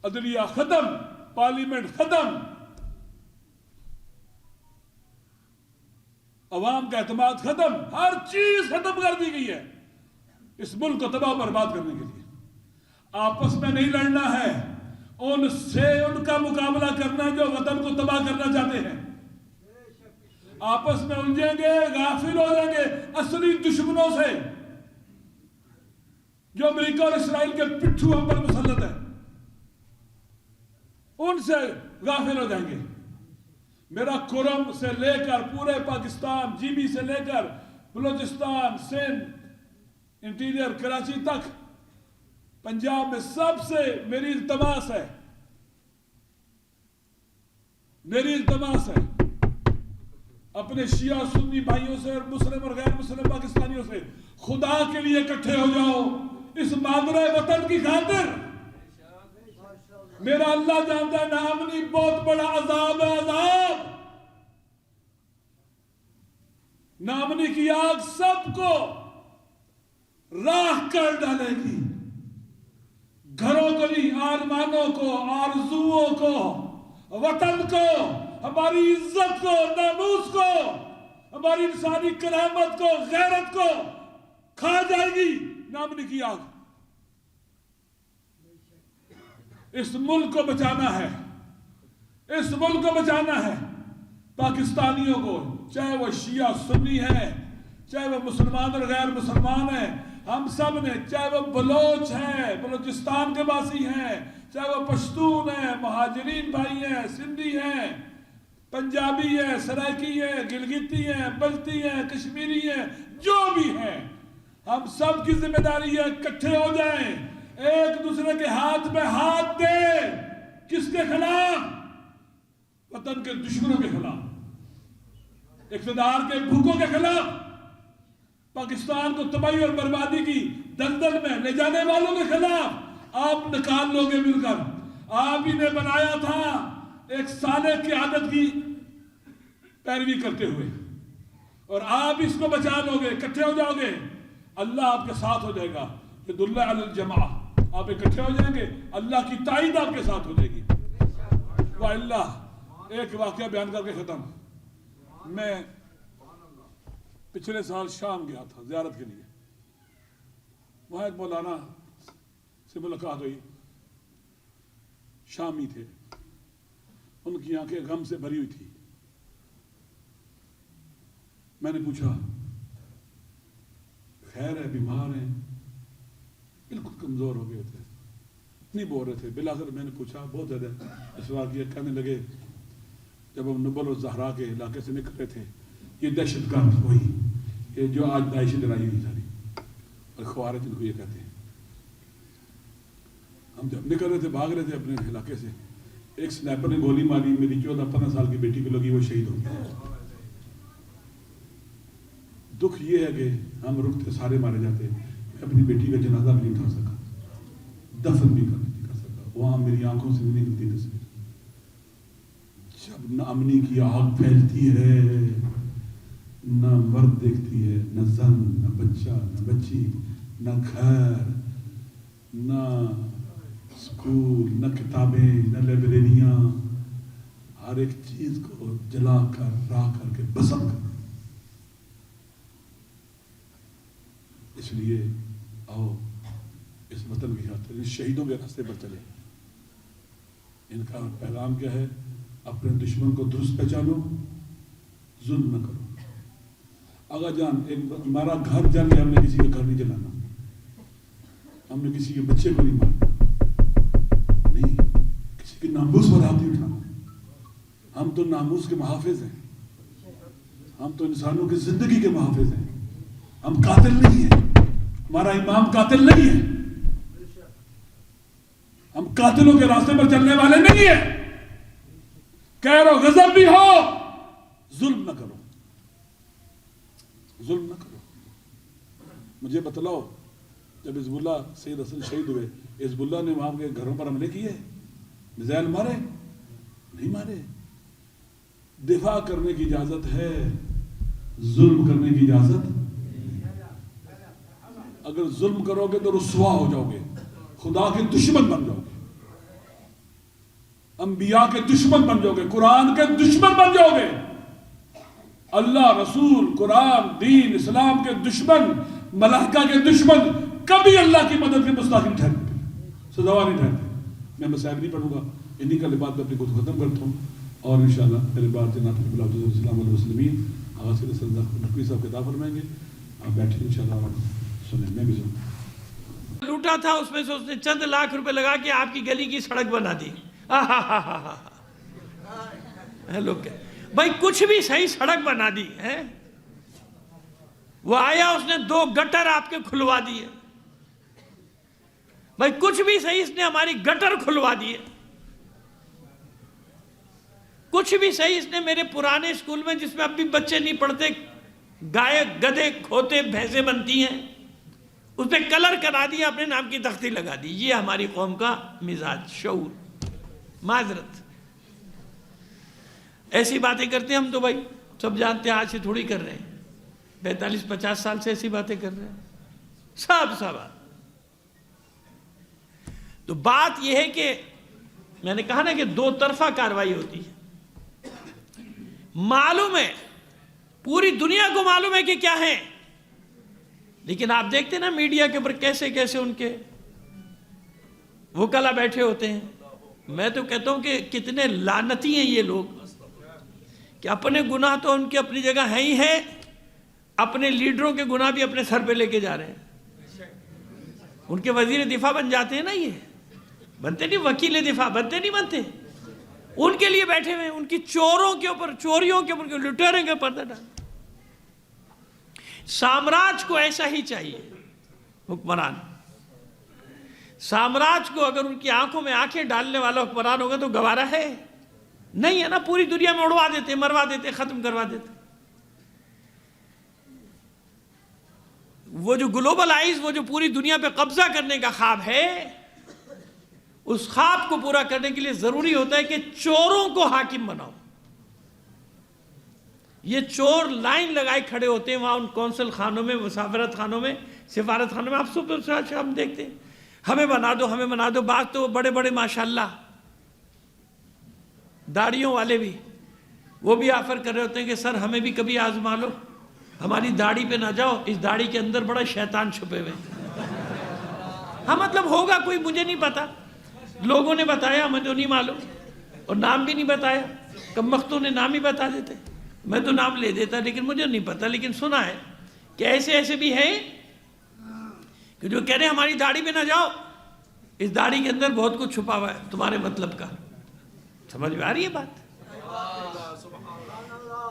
عدلیہ ختم، پارلیمنٹ ختم، عوام کا اعتماد ختم، ہر چیز ختم کر دی گئی ہے اس ملک کو تباہ برباد کرنے کے لیے۔ آپس میں نہیں لڑنا ہے، ان سے ان کا مقابلہ کرنا جو وطن کو تباہ کرنا چاہتے ہیں۔ آپس میں الجھیں گے، غافل ہو جائیں گے اصلی دشمنوں سے جو امریکہ اور اسرائیل کے پٹھوں ہم پر مسلط ہے، ان سے غافل ہو جائیں گے۔ میرا کرم سے لے کر پورے پاکستان، جی بی سے لے کر بلوچستان، سندھ، انٹیریئر کراچی تک، پنجاب میں سب سے میری التماس ہے، اپنے شیعہ سنی بھائیوں سے اور مسلم اور غیر مسلم پاکستانیوں سے، خدا کے لیے اکٹھے ہو جاؤ اس مادر وطن کی خاطر۔ میرا اللہ جانتا ہے نامنی بہت بڑا عذاب ہے، عذاب۔ نامنی کی آگ سب کو راہ کر ڈالے گی، گھروں کو نہیں، آرمانوں کو، آرزوؤں کو، وطن کو، ہماری عزت کو، ناموس کو، ہماری انسانی کرامت کو، غیرت کو کھا جائے گی نامنی کی آگ۔ اس ملک کو بچانا ہے، اس ملک کو بچانا ہے۔ پاکستانیوں کو، چاہے وہ شیعہ سنی ہیں، چاہے وہ مسلمان اور غیر مسلمان ہیں، ہم سب نے، چاہے وہ بلوچ ہیں، بلوچستان کے باسی ہیں، چاہے وہ پشتون ہیں، مہاجرین بھائی ہیں، سندھی ہیں، پنجابی ہیں، سرائکی ہیں، گلگتی ہیں، بلتی ہیں، کشمیری ہیں، جو بھی ہیں، ہم سب کی ذمہ داری ہے اکٹھے ہو جائیں، ایک دوسرے کے ہاتھ میں ہاتھ دیں۔ کس کے خلاف؟ وطن کے دشمنوں کے خلاف، اقتدار کے بھوکوں کے خلاف، پاکستان کو تباہی اور بربادی کی دلدل میں لے جانے والوں کے خلاف۔ آپ نکال لو گے مل کر، آپ ہی نے بنایا تھا ایک صالح کی عادت کی پیروی کرتے ہوئے، اور آپ اس کو بچا لو گے، اکٹھے ہو جاؤ گے، اللہ آپ کے ساتھ ہو جائے گا۔ ید اللہ علی الجماع، آپ اکٹھے ہو جائیں گے، اللہ کی تائید آپ کے ساتھ ہو جائے گی۔ وَإِلَّا ایک واقعہ بیان کر کے ختم۔ میں پچھلے سال شام گیا تھا زیارت کے لیے، وہاں ایک مولانا سے ملاقات ہوئی، شامی تھے، ان کی آنکھیں غم سے بھری ہوئی تھی۔ میں نے پوچھا خیر ہے، بیمار ہیں؟ بالکل کمزور ہو گئے تھے، اتنی بول رہے تھے۔ بالآخر میں نے پوچھا، بہت زیادہ سوال کیا، کہنے لگے جب ہم نبل و زہرا کے علاقے سے نکل رہے تھے، یہ دہشت گرد وہی، یہ جو آج داعش لڑائی ہوئی ساری، اور خوارج جن کو یہ کہتے ہیں، ہم جب نکل رہے تھے، بھاگ رہے تھے اپنے علاقے سے، ایک سنیپر نے گولی ماری، میری 14-15 سال کی بیٹی کو لگی، وہ شہید ہو گئی۔ دکھ یہ ہے کہ ہم رکتے سارے مارے جاتے، میں اپنی بیٹی کا جنازہ بھی نہیں اٹھا سکا، دفن بھی نہیں کر سکا، وہاں میری آنکھوں سے بھی نہیں ملتی تصویر۔ جب نامنی کی آگ پھیلتی ہے، نہ مرد دیکھتی ہے، نہ زن، نہ بچہ، نہ بچی، نہ گھر، نہ اسکول، نہ کتابیں، نہ لائبریریاں، ہر ایک چیز کو جلا کر راہ کر کے بسم کر۔ اس لیے آؤ اس وطن کی خاطر اس شہیدوں کے راستے پر چلے۔ ان کا پیغام کیا ہے؟ اپنے دشمن کو درست پہچانو، ظلم نہ کرو۔ آغا جان، ہمارا گھر جل گیا، ہم نے کسی کا گھر نہیں جلانا، ہم نے کسی کے بچے کو نہیں مارنا، نہیں کسی کے ناموس پر ہاتھ نہیں اٹھانا۔ ہم تو ناموس کے محافظ ہیں، ہم تو انسانوں کی زندگی کے محافظ ہیں، ہم قاتل نہیں ہیں، ہمارا امام قاتل نہیں ہے، ہم قاتلوں کے راستے پر چلنے والے نہیں ہیں۔ کہر و غضب بھی ہو، ظلم نہ کرو، ظلم نہ کرو۔ مجھے بتلاؤ، جب حزب اللہ سید حسن شہید ہوئے، حزب اللہ نے وہاں کے گھروں پر حملے کیے، میزائل مارے؟ نہیں مارے۔ دفاع کرنے کی اجازت ہے، ظلم کرنے کی اجازت۔ اگر ظلم کرو گے تو رسوا ہو جاؤ گے، خدا کے دشمن بن جاؤ گے، انبیاء کے دشمن بن جاؤ گے، قرآن کے دشمن بن جاؤ گے۔ اللہ، رسول، قرآن، دین، اسلام کے دشمن، ملائکہ کے دشمن کبھی اللہ کی مدد کے مستحق نہیں ٹھہرتے، سزاوار نہیں ٹھہرتے۔ میں مسائل نہیں پڑھوں گا، انہی کا لباس میں اپنی کو ختم کرتا ہوں، اور انشاءاللہ میرے بات جناب صلی اللہ علیہ وسلم آغاز کے صدر نقوی صاحب کتاب فرمائیں گے۔ آپ بیٹھیں انشاءاللہ اور سنیں، میں بھی سنوں۔ لوٹا تھا، اس میں سے اس نے چند لاکھ روپے لگا کے آپ کی گلی کی سڑک بنا دی۔ لوگ بھائی کچھ بھی صحیح سڑک بنا دی ہے، وہ آیا اس نے 2 گٹر آپ کے کھلوا دیے۔ بھائی کچھ بھی صحیح، اس نے ہماری گٹر کھلوا دیے۔ کچھ بھی صحیح، اس نے میرے پرانے اسکول میں جس میں اب بھی بچے نہیں پڑھتے، گائے، گدھے، کھوتے، بھینسیں بنتی ہیں، اس پہ کلر کرا دیا، اپنے نام کی تختی لگا دی۔ یہ ہماری قوم کا مزاج، شعور۔ معذرت، ایسی باتیں کرتے ہیں ہم تو بھائی سب جانتے ہیں، آج سے تھوڑی کر رہے ہیں، 45-50 سال سے ایسی باتیں کر رہے ہیں، سب۔ تو بات یہ ہے کہ میں نے کہا نا کہ 2 طرفہ کاروائی ہوتی ہے۔ معلوم ہے، پوری دنیا کو معلوم ہے کہ کیا ہے، لیکن آپ دیکھتے نا میڈیا کے اوپر کیسے کیسے ان کے وکلا بیٹھے ہوتے ہیں۔ میں تو کہتا ہوں کہ کتنے لعنتی ہیں یہ لوگ کہ اپنے گناہ تو ان کے اپنی جگہ ہیں ہی ہیں، اپنے لیڈروں کے گناہ بھی اپنے سر پہ لے کے جا رہے ہیں۔ ان کے وزیر دفاع بن جاتے ہیں نا، یہ بنتے نہیں، وکیل دفاع بنتے نہیں بنتے، ان کے لیے بیٹھے ہوئے ہیں، ان کی چوروں کے اوپر، چوریوں کے اوپر، لٹیروں کے اوپر پردہ ڈال۔ سامراج کو ایسا ہی چاہیے حکمران۔ سامراج کو اگر ان کی آنکھوں میں آنکھیں ڈالنے والا حکمران ہوگا تو گوارا ہے نہیں، ہے نا، پوری دنیا میں اڑوا دیتے، مروا دیتے، ختم کروا دیتے۔ وہ جو گلوبلائز، وہ جو پوری دنیا پہ قبضہ کرنے کا خواب ہے، اس خواب کو پورا کرنے کے لیے ضروری ہوتا ہے کہ چوروں کو حاکم بناؤ۔ یہ چور لائن لگائے کھڑے ہوتے ہیں وہاں ان کونسل خانوں میں، مسافرت خانوں میں، سفارت خانوں میں، آپ سب ہم دیکھتے ہیں، ہمیں بنا دو، ہمیں بنا دو۔ بعض تو بڑے بڑے ماشاءاللہ داڑھیوں والے بھی، وہ بھی آفر کر رہے ہوتے ہیں کہ سر ہمیں بھی کبھی آزما لو، ہماری داڑھی پہ نہ جاؤ، اس داڑھی کے اندر بڑا شیطان چھپے ہوئے۔ ہاں مطلب ہوگا کوئی، مجھے نہیں پتا، لوگوں نے بتایا، ہمیں تو نہیں معلوم، اور نام بھی نہیں بتایا، کم وقتوں نے نام ہی بتا دیتے، میں تو نام لے دیتا لیکن مجھے نہیں پتا۔ لیکن سنا ہے کہ ایسے ایسے بھی ہیں کہ جو کہہ رہے ہیں ہماری داڑھی پہ نہ جاؤ، اس داڑھی کے اندر بہت کچھ چھپا ہوا ہے تمہارے مطلب کا۔ سمجھ میں آ رہی ہے بات؟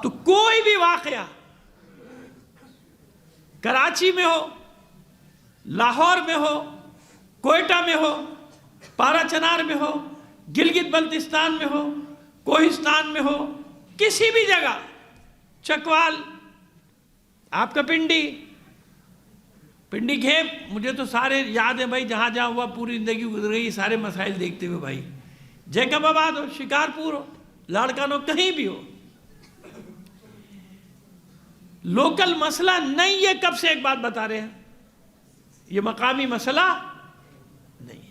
تو کوئی بھی واقعہ کراچی میں ہو، لاہور میں ہو، کوئٹہ میں ہو، پارا چنار میں ہو، گلگت بلتستان میں ہو، کوہستان میں ہو، کسی بھی جگہ، چکوال، آپ کا پنڈی گھیپ، مجھے تو سارے یاد ہیں بھائی، جہاں جہاں ہوا پوری زندگی گزر گئی، سارے مسائل دیکھتے ہوئے بھائی، جیکب آباد ہو، شکارپور ہو، لاڑکان ہو، کہیں بھی ہو، لوکل مسئلہ نہیں، یہ کب سے ایک بات بتا رہے ہیں، یہ مقامی مسئلہ نہیں۔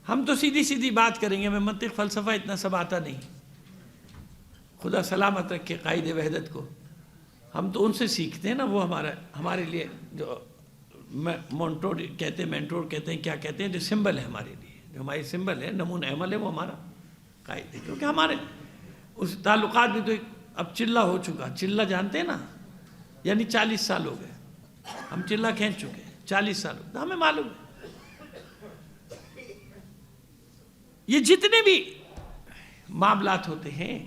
ہم تو سیدھی سیدھی بات کریں گے، میں منطق فلسفہ اتنا سب آتا نہیں، خدا سلامت رکھے قائد وحدت کو، ہم تو ان سے سیکھتے ہیں نا، وہ ہمارے لیے جو مونٹور کہتے ہیں، مینٹور کہتے ہیں، کیا کہتے ہیں، جو سمبل ہے ہمارے لیے، جو ہماری سمبل ہے، نمون عمل ہے، وہ ہمارا قائد ہے، کیونکہ ہمارے اس تعلقات میں تو اب چلہ ہو چکا، چلہ جانتے ہیں نا، یعنی 40 سال ہو گئے، ہم چلہ کھینچ چکے ہیں، 40 سال ہو گئے، ہمیں معلوم ہے یہ جتنے بھی معاملات ہوتے ہیں،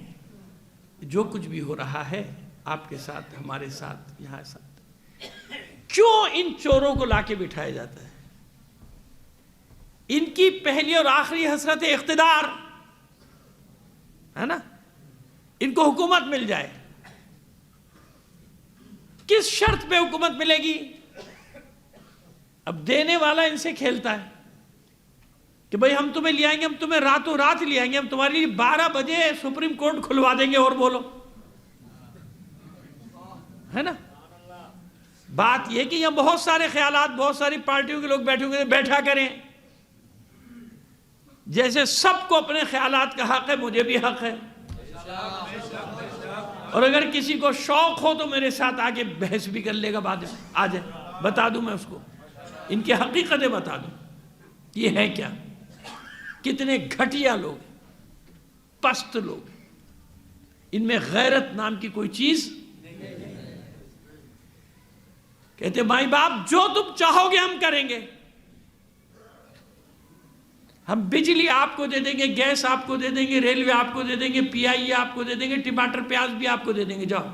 جو کچھ بھی ہو رہا ہے آپ کے ساتھ، ہمارے ساتھ، یہاں ساتھ، کیوں ان چوروں کو لا کے بٹھایا جاتا ہے؟ ان کی پہلی اور آخری حسرت اقتدار ہے نا، ان کو حکومت مل جائے، کس شرط پہ حکومت ملے گی؟ اب دینے والا ان سے کھیلتا ہے کہ بھئی ہم تمہیں لے آئیں گے، ہم تمہیں راتوں رات لے آئیں گے، ہم تمہارے لیے 12 بجے سپریم کورٹ کھلوا دیں گے، اور بولو، ہے نا؟ بات یہ کہ یہاں بہت سارے خیالات، بہت ساری پارٹیوں کے لوگ بیٹھے ہوئے، بیٹھا کریں، جیسے سب کو اپنے خیالات کا حق ہے، مجھے بھی حق ہے، اور اگر کسی کو شوق ہو تو میرے ساتھ آگے بحث بھی کر لے گا بعد میں، آ جائے، بتا دوں میں اس کو، ان کی حقیقتیں بتا دوں یہ ہے کیا، کتنے گھٹیا لوگ، پست لوگ، ان میں غیرت نام کی کوئی چیز۔ کہتے مائی باپ جو تم چاہو گے ہم کریں گے، ہم بجلی آپ کو دے دیں گے، گیس آپ کو دے دیں گے، ریلوے آپ کو دے دیں گے، پی آئی اے آپ کو دے دیں گے، ٹماٹر پیاز بھی آپ کو دے دیں گے، جاؤ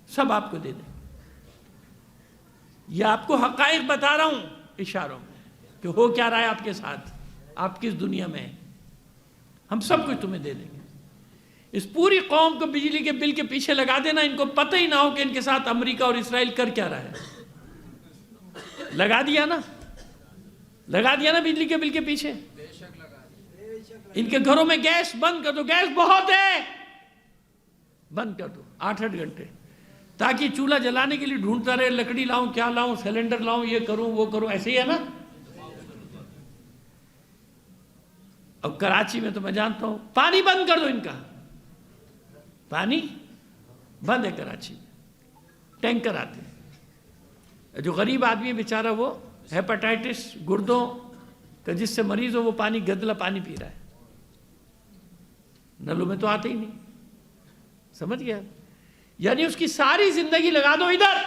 سب آپ کو دے دیں۔ یہ آپ کو حقائق بتا رہا ہوں اشاروں میں کہ ہو کیا رہا ہے آپ کے ساتھ، آپ کس دنیا میں ہیں، ہم سب کچھ تمہیں دے دیں گے۔ اس پوری قوم کو بجلی کے بل کے پیچھے لگا دینا، ان کو پتہ ہی نہ ہو کہ ان کے ساتھ امریکہ اور اسرائیل کر کیا رہا ہے۔ لگا دیا نا بجلی کے بل کے پیچھے۔ ان کے گھروں میں گیس بند کر دو، گیس بہت ہے بند کر دو 8-8 گھنٹے، تاکہ چولہا جلانے کے لیے ڈھونڈتا رہے، لکڑی لاؤں، کیا لاؤں، سلنڈر لاؤں، یہ کروں وہ کروں، ایسے ہی ہے نا۔ اب کراچی میں تو میں جانتا ہوں پانی بند کر دو، ان کا پانی بند ہے کراچی میں، ٹینکر آتے ہیں۔ جو غریب آدمی ہے بیچارہ، وہ ہیپاٹائٹس گردوں کا جس سے مریض ہو، وہ پانی گدلا پانی پی رہا ہے، نلوں میں تو آتے ہی نہیں، سمجھ گیا؟ یعنی اس کی ساری زندگی لگا دو ادھر،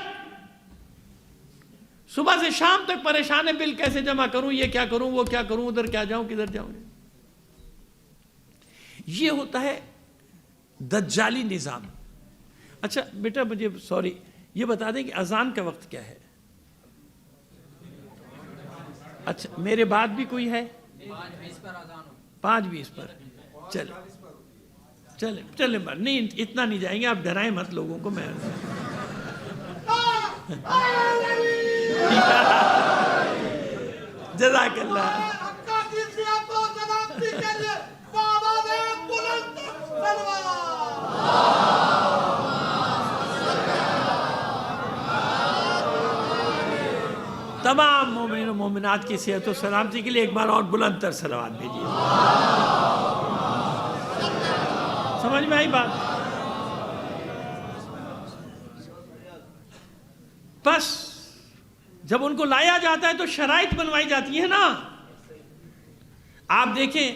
صبح سے شام تک پریشان ہے، بل کیسے جمع کروں، یہ کیا کروں، وہ کیا کروں، ادھر کیا جاؤں، کدھر جاؤں۔ یہ ہوتا ہے دجالی نظام۔ اچھا بیٹا مجھے سوری یہ بتا دیں کہ اذان کا وقت کیا ہے؟ اچھا میرے بعد بھی کوئی ہے؟ 5:20 پر چلے نہیں اتنا نہیں جائیں گے، آپ ڈرائیں مت لوگوں کو۔ میں جزاک اللہ۔ تمام مومنین و مومنات کی صحت و سلامتی کے لیے ایک بار اور بلند تر صلوات بھیجیے۔ سمجھ میں آئی بات؟ بس جب ان کو لایا جاتا ہے تو شرائط بنوائی جاتی ہے نا۔ آپ دیکھیں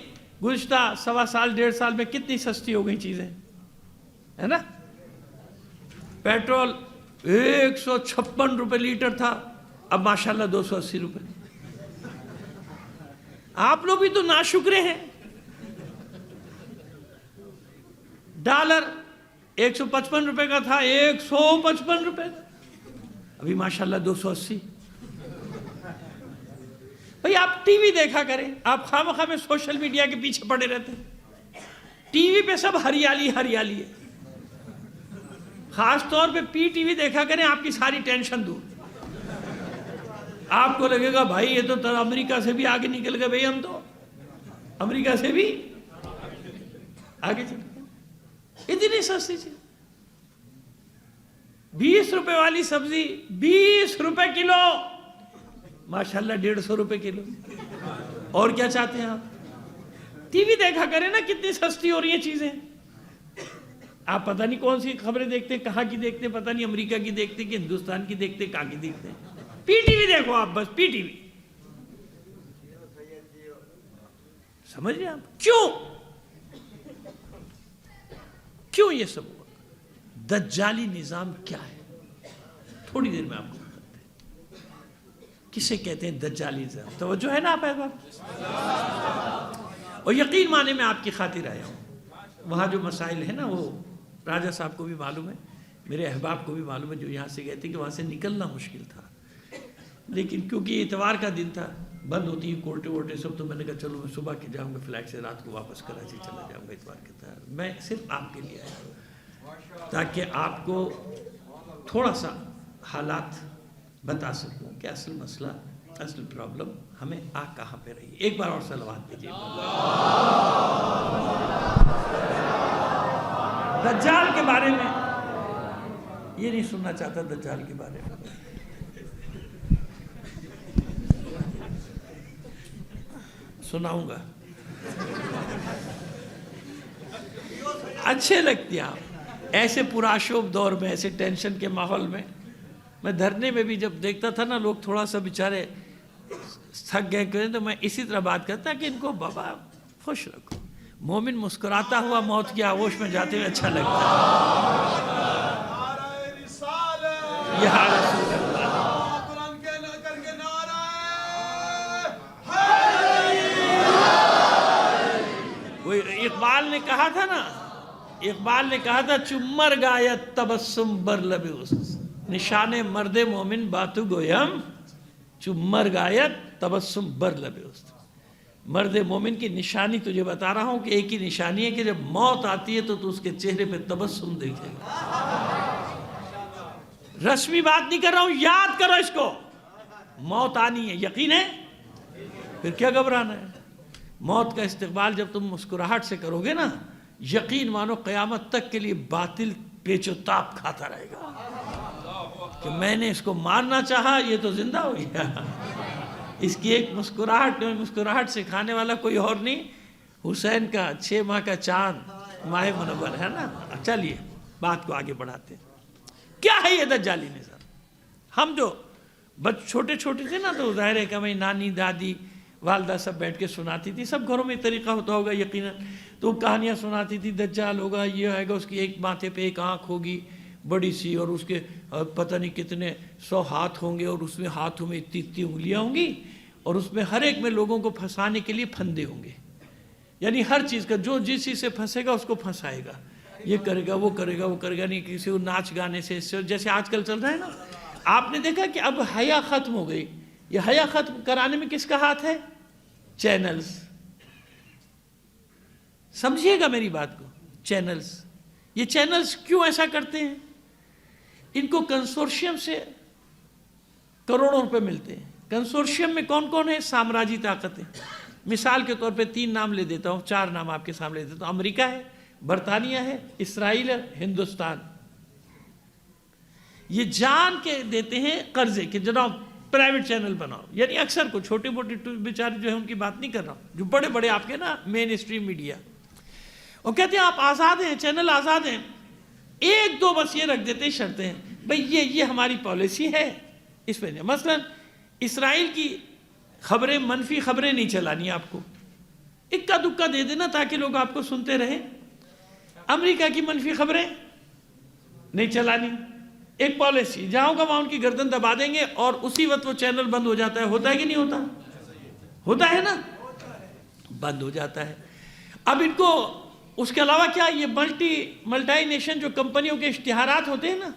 گزشتہ 1.25 سال 1.5 سال میں کتنی سستی ہو گئی چیزیں، ہے نا؟ پیٹرول 156 روپے لیٹر تھا، اب ماشاءاللہ 280 روپے۔ آپ لوگ بھی تو ناشکرے ہیں۔ ڈالر 155 روپے کا تھا، 155 روپے، ابھی ماشاءاللہ 280۔ بھئی آپ ٹی وی دیکھا کریں، آپ خواہ میں سوشل میڈیا کے پیچھے پڑے رہتے ہیں، ٹی وی پہ سب ہریالی ہریالی ہے۔ خاص طور پہ پی ٹی وی دیکھا کریں، آپ کی ساری ٹینشن دور۔ آپ کو لگے گا بھائی یہ تو امریکہ سے بھی آگے نکل گئے، بھائی ہم تو امریکہ سے بھی آگے چل گئے۔ اتنی سستی چیز، 20 روپے والی سبزی 20 روپے کلو، ماشاءاللہ 150 روپے کلو۔ اور کیا چاہتے ہیں آپ؟ ٹی وی دیکھا کریں نا، کتنی سستی ہو رہی ہیں چیزیں۔ آپ پتہ نہیں کون سی خبریں دیکھتے ہیں، کہاں کی دیکھتے ہیں، پتہ نہیں امریکہ کی دیکھتے ہیں کہ ہندوستان کی دیکھتے ہیں، کہاں کی دیکھتے ہیں۔ پی ٹی وی دیکھو آپ، بس پی ٹی وی۔ سمجھ رہے آپ کیوں یہ سب ہوا؟ دجالی نظام کیا ہے؟ تھوڑی دیر میں آپ کو بتاتے ہیں کسے کہتے ہیں دجالی نظام۔ توجہ ہے نا آپ احباب؟ اور یقین مانے میں آپ کی خاطر آیا ہوں۔ وہاں جو مسائل ہیں نا، وہ راجہ صاحب کو بھی معلوم ہے، میرے احباب کو بھی معلوم ہے جو یہاں سے گئے تھے، کہ وہاں سے نکلنا مشکل تھا، لیکن کیونکہ اتوار کا دن تھا، بند ہوتی ہیں کورٹیں وورٹیں سب، تو میں نے کہا چلو میں صبح کے جاؤں گا فلائٹ سے، رات کو واپس کراچی چلا جاؤں گا اتوار کے تھا۔ میں صرف آپ کے لیے آیا ہوں تاکہ آپ کو تھوڑا سا حالات بتا سکوں کہ اصل مسئلہ، اصل پرابلم ہمیں کہاں پہ رہی۔ ایک بار اور صلوات بھیجیے۔ دجال کے بارے میں یہ نہیں سننا چاہتا، دجال کے بارے میں سناؤں گا۔ اچھے لگتے ہیں آپ ایسے پرآشوب دور میں، ایسے ٹینشن کے ماحول میں. میں دھرنے میں بھی جب دیکھتا تھا نا لوگ تھوڑا سا بیچارے تھک گئے کریں تو میں اسی طرح بات کرتا کہ ان کو بابا خوش رکھو. مومن مسکراتا ہوا موت کی آغوش میں جاتے ہوئے اچھا لگتا ہے. یا رسول اللہ. وہ اقبال نے کہا تھا نا، اقبال نے کہا تھا چمر گایت تبسم بر لب اوست، نشان مرد مومن باتو گویم چمر گایت تبسم بر لب اوست. مرد مومن کی نشانی تجھے بتا رہا ہوں کہ ایک ہی نشانی ہے کہ جب موت آتی ہے تو اس کے چہرے پہ تبسم دیکھے گا. رسمی بات نہیں کر رہا ہوں، یاد کرو اس کو. موت آنی ہے، یقین ہے، پھر کیا گھبرانا ہے. موت کا استقبال جب تم مسکراہٹ سے کرو گے نا، یقین مانو قیامت تک کے لیے باطل پیچ و تاب کھاتا رہے گا کہ میں نے اس کو مارنا چاہا، یہ تو زندہ ہو گیا. اس کی ایک مسکراہٹ سے کھانے والا کوئی اور نہیں، حسین کا 6 ماہ کا چاند ماہ منور ہے نا. چلیے بات کو آگے بڑھاتے ہیں. کیا ہے یہ دجالی نظام؟ ہم جو چھوٹے چھوٹے تھے نا تو ظاہر ہے کہ ہمیں نانی دادی والدہ سب بیٹھ کے سناتی تھی. سب گھروں میں طریقہ ہوتا ہوگا یقیناً. تو کہانیاں سناتی تھی، دجال ہوگا، یہ آئے گا، اس کی ایک ماتھے پہ ایک آنکھ ہوگی بڑی سی، اور اس کے پتہ نہیں کتنے 100 ہاتھ ہوں گے، اور اس میں ہاتھوں میں اتنی انگلیاں ہوں گی، اور اس میں ہر ایک میں لوگوں کو پھنسانے کے لیے پھندے ہوں گے. یعنی ہر چیز کا جو جس چیز سے پھنسے گا اس کو پھنسائے گا. یہ کرے گا، وہ کرے گا، وہ کرے گا نہیں. کسی کو ناچ گانے سے، جیسے آج کل چل رہا ہے نا. آپ نے دیکھا کہ اب حیا ختم ہو گئی. یہ حیا ختم کرانے میں کس کا ہاتھ ہے؟ چینلز. سمجھیے گا میری بات کو. چینلز. یہ چینلز کیوں ایسا کرتے ہیں؟ ان کو کنسورشیم سے کروڑوں روپے ملتے ہیں. کنسورشیم میں کون کون ہے؟ سامراجی طاقتیں. مثال کے طور پہ 3 نام لے دیتا ہوں، 4 نام آپ کے سامنے لے دیتا ہوں. امریکہ ہے، برطانیہ ہے، اسرائیل ہے، ہندوستان. یہ جان کے دیتے ہیں قرضے کہ جناب پرائیویٹ چینل بناؤ. یعنی اکثر کو چھوٹے موٹے بیچارے جو ہیں ان کی بات نہیں کر رہا ہوں، جو بڑے بڑے آپ کے نا مین اسٹریم میڈیا، وہ کہتے ہیں آپ آزاد ہیں، چینل آزاد ہیں. 1-2 بس یہ رکھ دیتے ہیں شرطیں ہیں، بھئی یہ ہماری پالیسی ہے. اس میں مثلا اسرائیل کی خبریں، منفی خبریں نہیں چلانی آپ کو، اکا دکا دے دینا تاکہ لوگ آپ کو سنتے رہیں. امریکہ کی منفی خبریں نہیں چلانی. ایک پالیسی جہاں کا وہاں ان کی گردن دبا دیں گے، اور اسی وقت وہ چینل بند ہو جاتا ہے. ہوتا ہے کہ نہیں ہوتا؟ ہوتا ہے نا، بند ہو جاتا ہے. اب ان کو اس کے علاوہ کیا، یہ ملٹی نیشن جو کمپنیوں کے اشتہارات ہوتے ہیں نا،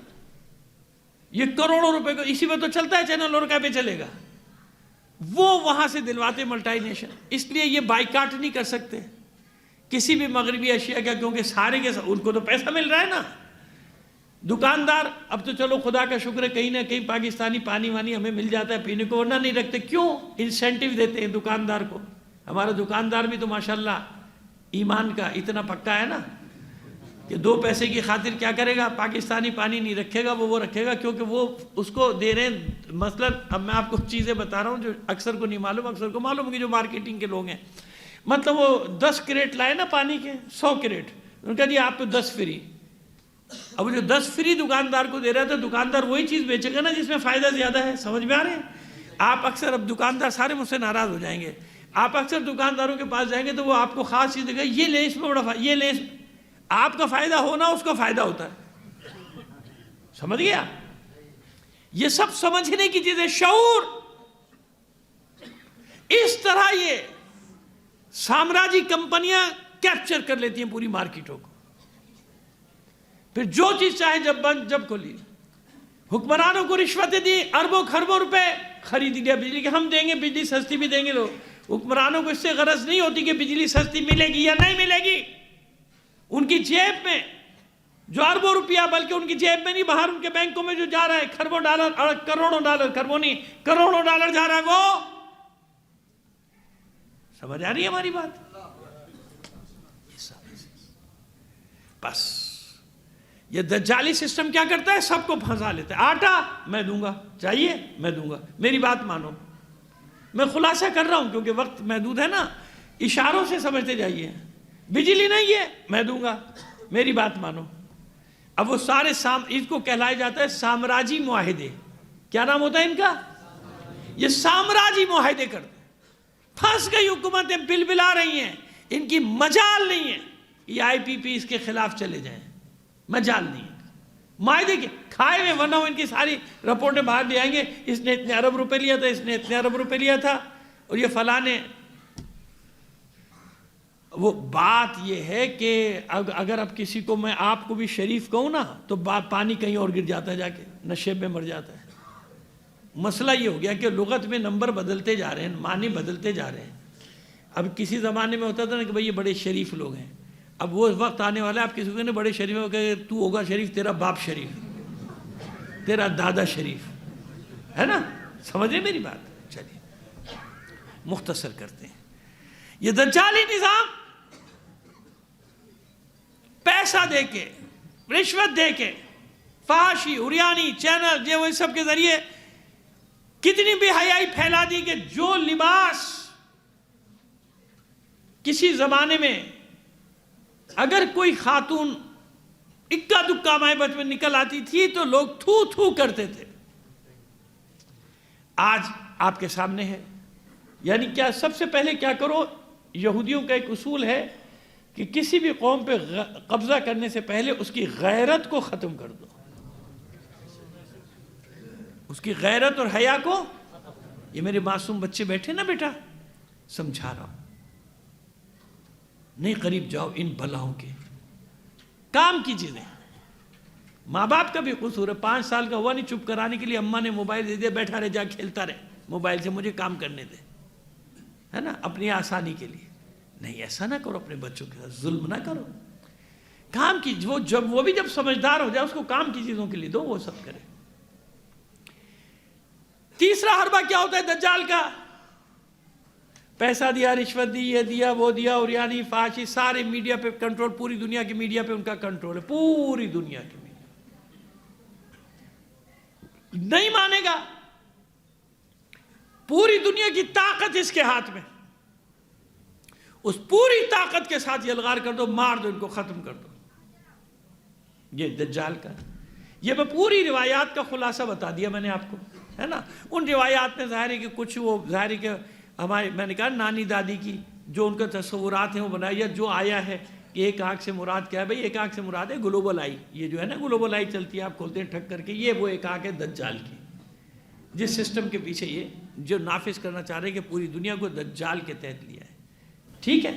یہ کروڑوں روپے کو اسی وقت تو چلتا ہے چینل، اور کہاں پہ چلے گا؟ وہ وہاں سے دلواتے ملٹی نیشن. اس لیے یہ بائیکاٹ نہیں کر سکتے کسی بھی مغربی اشیاء کا، کیونکہ سارے کے ان کو تو پیسہ مل رہا ہے نا. دکاندار اب تو چلو خدا کا شکر ہے کہیں نہ کہیں پاکستانی پانی وانی ہمیں مل جاتا ہے پینے کو، ورنہ نہیں رکھتے. کیوں؟ انسینٹیو دیتے ہیں دکاندار کو. ہمارا دکاندار بھی تو ماشاءاللہ ایمان کا اتنا پکا ہے نا کہ 2 پیسے کی خاطر کیا کرے گا؟ پاکستانی پانی نہیں رکھے گا، وہ رکھے گا کیونکہ وہ اس کو دے رہے ہیں. مثلا اب میں آپ کو چیزیں بتا رہا ہوں جو اکثر کو نہیں معلوم، اکثر کو معلوم ہوگی جو مارکیٹنگ کے لوگ ہیں. مطلب وہ 10 کریٹ لائے نا پانی کے، 100 کریٹ، ان کا جی آپ کو 10 فری. اب جو 10 فری دکاندار کو دے رہا ہے تو دکاندار وہی چیز بیچے گا نا جس میں فائدہ زیادہ ہے. سمجھ میں آ رہے ہیں؟ آپ اکثر اب دکاندار سارے مجھ سے ناراض ہو جائیں گے. آپ اکثر دکانداروں کے پاس جائیں گے تو وہ آپ کو خاص چیز دے گا، یہ لیں اس میں بڑا یہ لیں. آپ کا فائدہ ہونا اس کا فائدہ ہوتا ہے. سمجھ گیا؟ یہ سب سمجھنے کی چیزیں، شعور. اس طرح یہ سامراجی کمپنیاں کیپچر کر لیتی ہیں پوری مارکیٹوں کو. پھر جو چیز چاہے جب بند جب کھلی. حکمرانوں کو رشوتیں دی، اربوں خربوں روپے خرید لیا بجلی کے. ہم دیں گے بجلی سستی بھی دیں گے. لوگ حکمرانوں کو اس سے غرض نہیں ہوتی کہ بجلی سستی ملے گی یا نہیں ملے گی. ان کی جیب میں جو اربوں روپیہ، بلکہ ان کی جیب میں نہیں، باہر ان کے بینکوں میں جو جا رہا ہے کروڑوں ڈالر جا رہا ہے، وہ سمجھ آ رہی ہے ہماری بات؟ بس یہ دجالی سسٹم کیا کرتا ہے؟ سب کو پھنسا لیتا ہے. آٹا میں دوں گا، چاہیے میں دوں گا، میری بات مانو. میں خلاصہ کر رہا ہوں کیونکہ وقت محدود ہے نا. اشاروں سے سمجھتے جائیے. بجلی نہیں ہے، میں دوں گا. میری بات مانو. اب وہ سارے اس کو کہلایا جاتا ہے سامراجی معاہدے. کیا نام ہوتا ہے ان کا؟ یہ سامراجی معاہدے کرتے ہیں. پھنس گئی حکومتیں بل بلا رہی ہیں, ان کی مجال نہیں ہے یہ IPP اس کے خلاف چلے جائیں, مجال نہیں ہے. معاہدے کے کھائے ہوئے, ورنہ ان کی ساری رپورٹیں باہر لے آئیں گے, اس نے اتنے ارب روپے لیا تھا, اس نے اتنے ارب روپے لیا تھا, اور یہ فلاں نے. وہ بات یہ ہے کہ اگر اب کسی کو میں آپ کو بھی شریف کہوں نا تو پانی کہیں اور گر جاتا ہے, جا کے نشے میں مر جاتا ہے. مسئلہ یہ ہو گیا کہ لغت میں نمبر بدلتے جا رہے ہیں, معنی بدلتے جا رہے ہیں. اب کسی زمانے میں ہوتا تھا نا کہ بھئی یہ بڑے شریف لوگ ہیں, اب وہ وقت آنے والا ہے آپ کسی کو نے بڑے شریف ہو کہ تو ہوگا شریف, تیرا باپ شریف, تیرا دادا شریف ہے نا. سمجھ رہے میری بات؟ چلیے مختصر کرتے ہیں. یہ دجالی نظام پیسہ دے کے, رشوت دے کے, فحاشی, عریانی, چینل, یہ وہ سب کے ذریعے کتنی بے حیائی پھیلا دی کہ جو لباس کسی زمانے میں اگر کوئی خاتون اکا دکا مائے بچ میں نکل آتی تھی تو لوگ تھو تھو کرتے تھے, آج آپ کے سامنے ہے. یعنی کیا سب سے پہلے کیا کرو, یہودیوں کا ایک اصول ہے کہ کسی بھی قوم پہ قبضہ کرنے سے پہلے اس کی غیرت کو ختم کر دو, اس کی غیرت اور حیا کو. یہ میرے معصوم بچے بیٹھے نا بیٹا, سمجھا رہا ہوں, نہیں قریب جاؤ ان بلاؤں کے. کام کی چیزیں, ماں باپ کا بھی قصور ہے. 5 سال کا ہوا نہیں, چپ کرانے کے لیے اماں نے موبائل دے دیا, بیٹھا رہے, جا کھیلتا رہے موبائل سے, مجھے کام کرنے دے, ہے نا, اپنی آسانی کے لیے. نہیں, ایسا نہ کرو, اپنے بچوں کے ساتھ ظلم نہ کرو. کام کی وہ بھی جب سمجھدار ہو جائے اس کو کام کی چیزوں کے لیے دو, وہ سب کرے. تیسرا حربہ کیا ہوتا ہے دجال کا؟ پیسہ دیا, رشوت دی, یہ دیا, وہ دیا, عریانی, فحاشی, سارے میڈیا پہ کنٹرول. پوری دنیا کی میڈیا پہ ان کا کنٹرول ہے, پوری دنیا کی میڈیا. نہیں مانے گا, پوری دنیا کی طاقت اس کے ہاتھ میں. اس پوری طاقت کے ساتھ یلغار کر دو, مار دو, ان کو ختم کر دو. یہ دجال کا. یہ میں پوری روایات کا خلاصہ بتا دیا میں نے آپ کو, ہے نا. ان روایات میں ظاہر ہے کہ کچھ وہ ظاہر ہے کہ ہمارے, میں نے کہا نانی دادی کی جو ان کا تصورات ہیں وہ بنایا, یا جو آیا ہے کہ ایک آنکھ سے مراد کیا ہے. بھئی ایک آنکھ سے مراد ہے گلوبل آئی, یہ جو ہے نا گلوبل آئی چلتی ہے, آپ کھولتے ہیں ٹھک کر کے, یہ وہ ایک آنکھ ہے دجال کی, جس سسٹم کے پیچھے یہ جو نافذ کرنا چاہ رہے ہیں کہ پوری دنیا کو دجال کے تحت لیا ہے. ٹھیک ہے,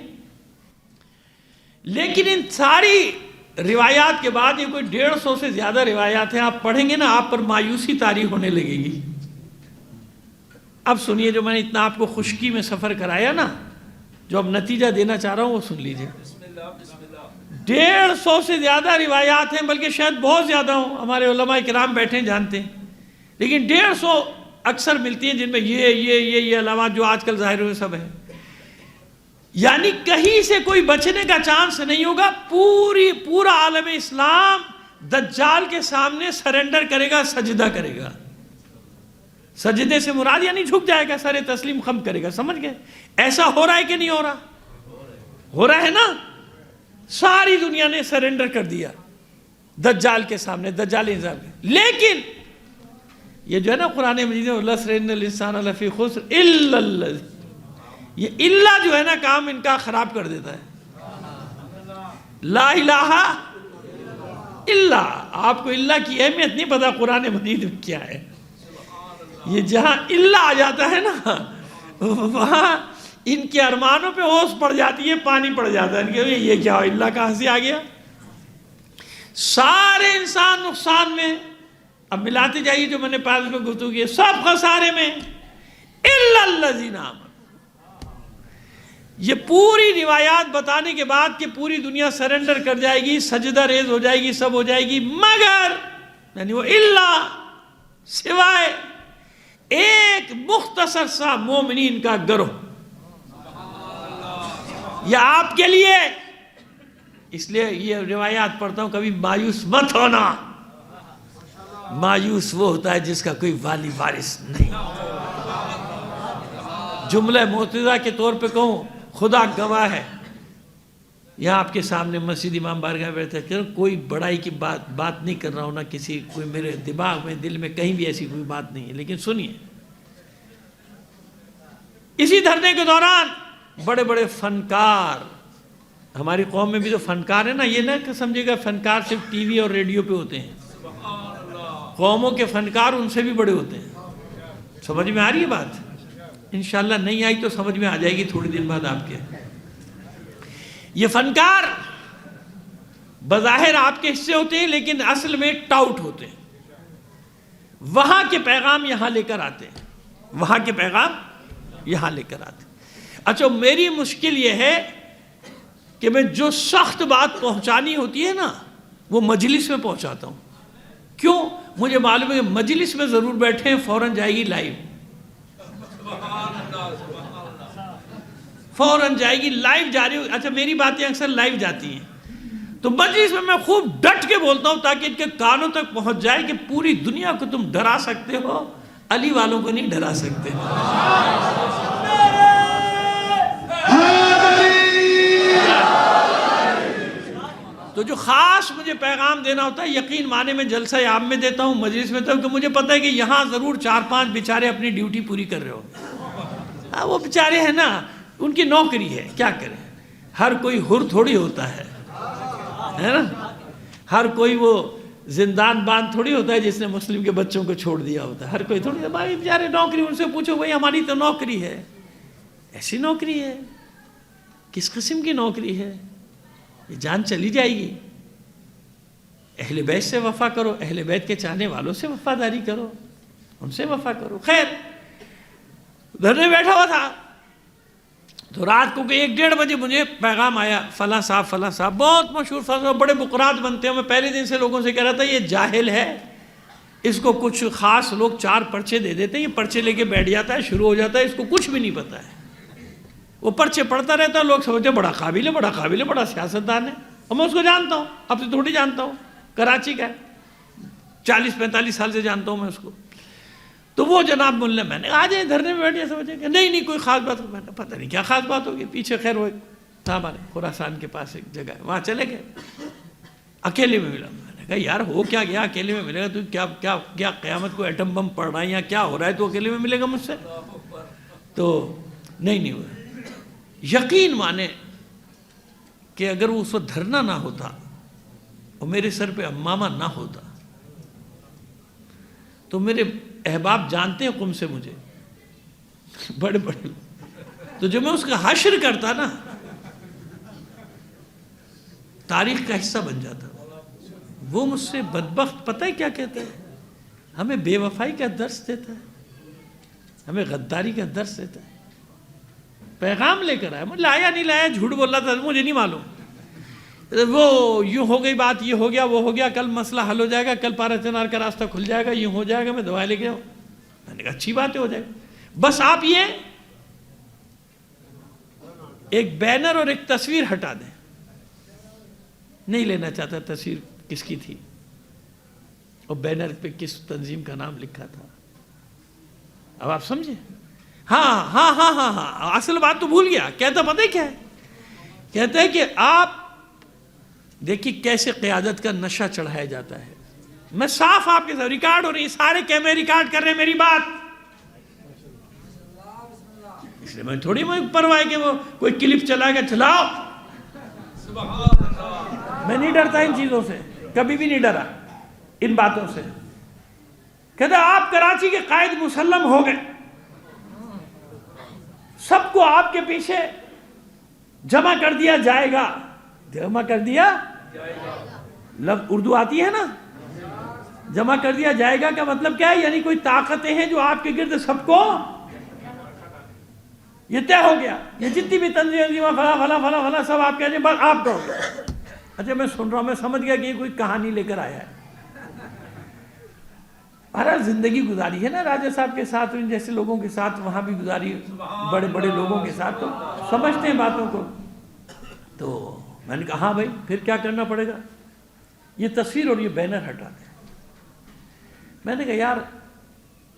لیکن ان ساری روایات کے بعد یہ کوئی 150 سے زیادہ روایات ہیں, آپ پڑھیں گے نا آپ پر مایوسی طاری ہونے لگے گی. اب سنیے, جو میں نے اتنا آپ کو خشکی میں سفر کرایا نا, جو اب نتیجہ دینا چاہ رہا ہوں وہ سن لیجئے. 150 سے زیادہ روایات ہیں, بلکہ شاید بہت زیادہ ہوں, ہمارے علماء کرام بیٹھے جانتے ہیں, لیکن 150 اکثر ملتی ہیں جن میں یہ علامات جو آج کل ظاہر ہوئے سب ہیں. یعنی کہیں سے کوئی بچنے کا چانس نہیں ہوگا. پورا عالم اسلام دجال کے سامنے سرنڈر کرے گا, سجدہ کرے گا. سجدے سے مراد یعنی جھک جائے گا, سر تسلیم خم کرے گا. سمجھ گئے؟ ایسا ہو رہا ہے کہ نہیں ہو رہا؟ ہو رہا ہے نا. ساری دنیا نے سرنڈر کر دیا دجال کے سامنے, دجال نظام کے. لیکن یہ جو ہے نا قرآن مجید میں لَسْرِنَّ الْإِنسَانَ لَفِي خُسْرٍ إِلَّا الَّذِينَ, یہ اللہ جو ہے نا کام ان کا خراب کر دیتا ہے. لا الہ الا, آپ کو اللہ کی اہمیت نہیں پتا قرآن مجید میں کیا ہے. یہ جہاں اللہ آ جاتا ہے نا وہاں ان کے ارمانوں پہ اوس پڑ جاتی ہے, پانی پڑ جاتا ہے. یہ کیا ہو, اللہ کہاں سے آ گیا؟ سارے انسان نقصان میں. اب ملاتے جائیے جو میں نے پاس میں گفتگو کی, سب خسارے میں الا الذین آمنوا. یہ پوری روایات بتانے کے بعد کہ پوری دنیا سرنڈر کر جائے گی, سجدہ ریز ہو جائے گی, سب ہو جائے گی, مگر یعنی وہ اللہ سوائے ایک مختصر سا مومنین کا گروہ. یہ آپ کے لیے, اس لیے یہ روایات پڑھتا ہوں, کبھی مایوس مت ہونا. مایوس وہ ہوتا ہے جس کا کوئی والی وارث نہیں. جملہ معترضہ کے طور پہ کہوں, خدا گواہ ہے یہاں آپ کے سامنے مسجد امام بارگاہ میں بیٹھے کہ کوئی بڑائی کی بات نہیں کر رہا ہوں، نہ کسی کوئی میرے دماغ میں دل میں کہیں بھی ایسی کوئی بات نہیں ہے، لیکن سنیے، اسی دھرنے کے دوران بڑے بڑے فنکار، ہماری قوم میں بھی تو فنکار ہیں نا، یہ نہ سمجھے گا فنکار صرف ٹی وی اور ریڈیو پہ ہوتے ہیں، قوموں کے فنکار ان سے بھی بڑے ہوتے ہیں۔ سمجھ میں آ رہی ہے بات؟ انشاءاللہ نہیں آئی تو سمجھ میں آ جائے گی تھوڑی دن بعد آپ کے۔ یہ فنکار بظاہر آپ کے حصے ہوتے ہیں لیکن اصل میں ٹاؤٹ ہوتے ہیں، وہاں کے پیغام یہاں لے کر آتے ہیں، وہاں کے پیغام یہاں لے کر آتے ہیں۔ اچھا، میری مشکل یہ ہے کہ میں جو سخت بات پہنچانی ہوتی ہے نا وہ مجلس میں پہنچاتا ہوں۔ کیوں؟ مجھے معلوم ہے کہ مجلس میں ضرور بیٹھے ہیں، فوراً جائے گی لائیو، فوراً جائے گی لائیو جاری ہو۔ اچھا، میری باتیں اکثر لائیو جاتی ہیں تو مجلس میں خوب ڈٹ کے بولتا ہوں تاکہ ان کے کانوں تک پہنچ جائے کہ پوری دنیا کو تم ڈرا سکتے ہو، علی والوں کو نہیں ڈرا سکتے۔ تو جو خاص مجھے پیغام دینا ہوتا ہے، یقین مانے میں جلسہ عام میں دیتا ہوں، مجلس میں دیتا ہوں، کہ مجھے پتہ ہے کہ یہاں ضرور 4-5 بیچارے اپنی ڈیوٹی پوری کر رہے ہو۔ ہاں، وہ بیچارے ہیں نا، ان کی نوکری ہے، کیا کریں، ہر کوئی حر تھوڑی ہوتا ہے نا، ہر کوئی وہ زندان باندھ تھوڑی ہوتا ہے جس نے مسلم کے بچوں کو چھوڑ دیا ہوتا ہے، ہر کوئی تھوڑی، بھائی بیچارے نوکری، ان سے پوچھو بھائی ہماری تو نوکری ہے، ایسی نوکری ہے، کس قسم کی نوکری ہے، یہ جان چلی جائے گی۔ اہل بیت سے وفا کرو، اہل بیت کے چاہنے والوں سے وفاداری کرو، ان سے وفا کرو۔ خیر، دھرنے بیٹھا ہوا تھا تو رات کو 1-1:30 بجے مجھے پیغام آیا، فلاں صاحب بہت مشہور فلاں صاحب، بڑے بقرات بنتے ہیں۔ میں پہلے دن سے لوگوں سے کہہ رہا تھا یہ جاہل ہے، اس کو کچھ خاص لوگ 4 پرچے دے دیتے ہیں، یہ پرچے لے کے بیٹھ جاتا ہے، شروع ہو جاتا ہے، اس کو کچھ بھی نہیں پتا ہے، وہ پرچے پڑھتا رہتا ہے، لوگ سمجھتے ہیں بڑا قابل ہے، بڑا سیاستدان ہے، اور میں اس کو جانتا ہوں، اب سے تھوڑی جانتا ہوں، کراچی کا ہے، 40-45 سال سے جانتا ہوں میں اس کو۔ تو وہ جناب ملا، میں نے آ جائیں دھرنے میں بیٹھے، سمجھے کہ نہیں کوئی خاص بات، میں نے پتہ نہیں کیا خاص بات ہوگی پیچھے۔ خیر وہ صاحب آنے، خراسان کے پاس ایک جگہ ہے، وہاں چلے گئے، اکیلے میں ملا۔ میں نے کہا یار ہو کیا گیا، اکیلے میں ملے گا تو کیا قیامت کو ایٹم بم پڑ رہا ہے یا کیا ہو رہا ہے تو اکیلے میں ملے گا مجھ سے؟ تو نہیں ہوا۔ یقین مانے کہ اگر وہ اس وقت دھرنا نہ ہوتا اور میرے سر پہ امامہ نہ ہوتا تو میرے احباب جانتے ہیں قم سے مجھے، بڑے تو جو میں اس کا حشر کرتا نا، تاریخ کا حصہ بن جاتا، وہ مجھ سے بدبخت پتہ ہے کیا کہتا ہے، ہمیں بے وفائی کا درس دیتا ہے، ہمیں غداری کا درس دیتا ہے، پیغام لے کر آیا، لایا نہیں لایا، جھوٹ بول رہا تھا، مجھے نہیں معلوم، وہ یوں ہو گئی بات، یہ ہو گیا وہ ہو گیا، کل مسئلہ حل ہو جائے گا، کل پارا چنار کا راستہ کھل جائے گا، یوں ہو جائے گا، میں دعائیں لے کے آؤں۔ میں نے کہا اچھی بات ہے، ہو جائے گا، بس آپ یہ ایک بینر اور ایک تصویر ہٹا دیں۔ نہیں لینا چاہتا تصویر کس کی تھی اور بینر پہ کس تنظیم کا نام لکھا تھا، اب آپ سمجھیں۔ ہاں اصل بات تو بھول گیا، کہتا پتہ ہے کیا ہے، کہتا ہے کہ آپ دیکھیے کیسے قیادت کا نشہ چڑھایا جاتا ہے، میں صاف آپ کے ساتھ ریکارڈ ہو رہی، سارے کیمرے ریکارڈ کر رہے ہیں میری بات، اس لیے میں تھوڑی میں پرواہ کہ وہ کوئی کلپ چلائے گا، چلاؤ، میں نہیں ڈرتا ان چیزوں سے، کبھی بھی نہیں ڈرا ان باتوں سے۔ کہتا آپ کراچی کے قائد مسلم ہو گئے، سب کو آپ کے پیچھے جمع کر دیا جائے گا، جمع کر دیا، لفظ اردو آتی ہے نا، جمع کر دیا جائے گا کا مطلب کیا ہے، یعنی کوئی طاقتیں ہیں جو آپ کے گرد سب کو، یہ طے ہو گیا، یہ جتنی بھی تنظیمیں فلاں سب آپ کہتے ہیں، بس آپ ڈر گئے۔ اچھا میں سن رہا ہوں، میں سمجھ گیا کہ یہ کوئی کہانی لے کر آیا ہے، بہرحال زندگی گزاری ہے نا راجہ صاحب کے ساتھ، ان جیسے لوگوں کے ساتھ وہاں بھی گزاری، بڑے بڑے لوگوں کے ساتھ، تو سمجھتے ہیں باتوں کو۔ تو میں نے کہا ہاں بھائی پھر کیا کرنا پڑے گا، یہ تصویر اور یہ بینر ہٹا دیں۔ میں نے کہا یار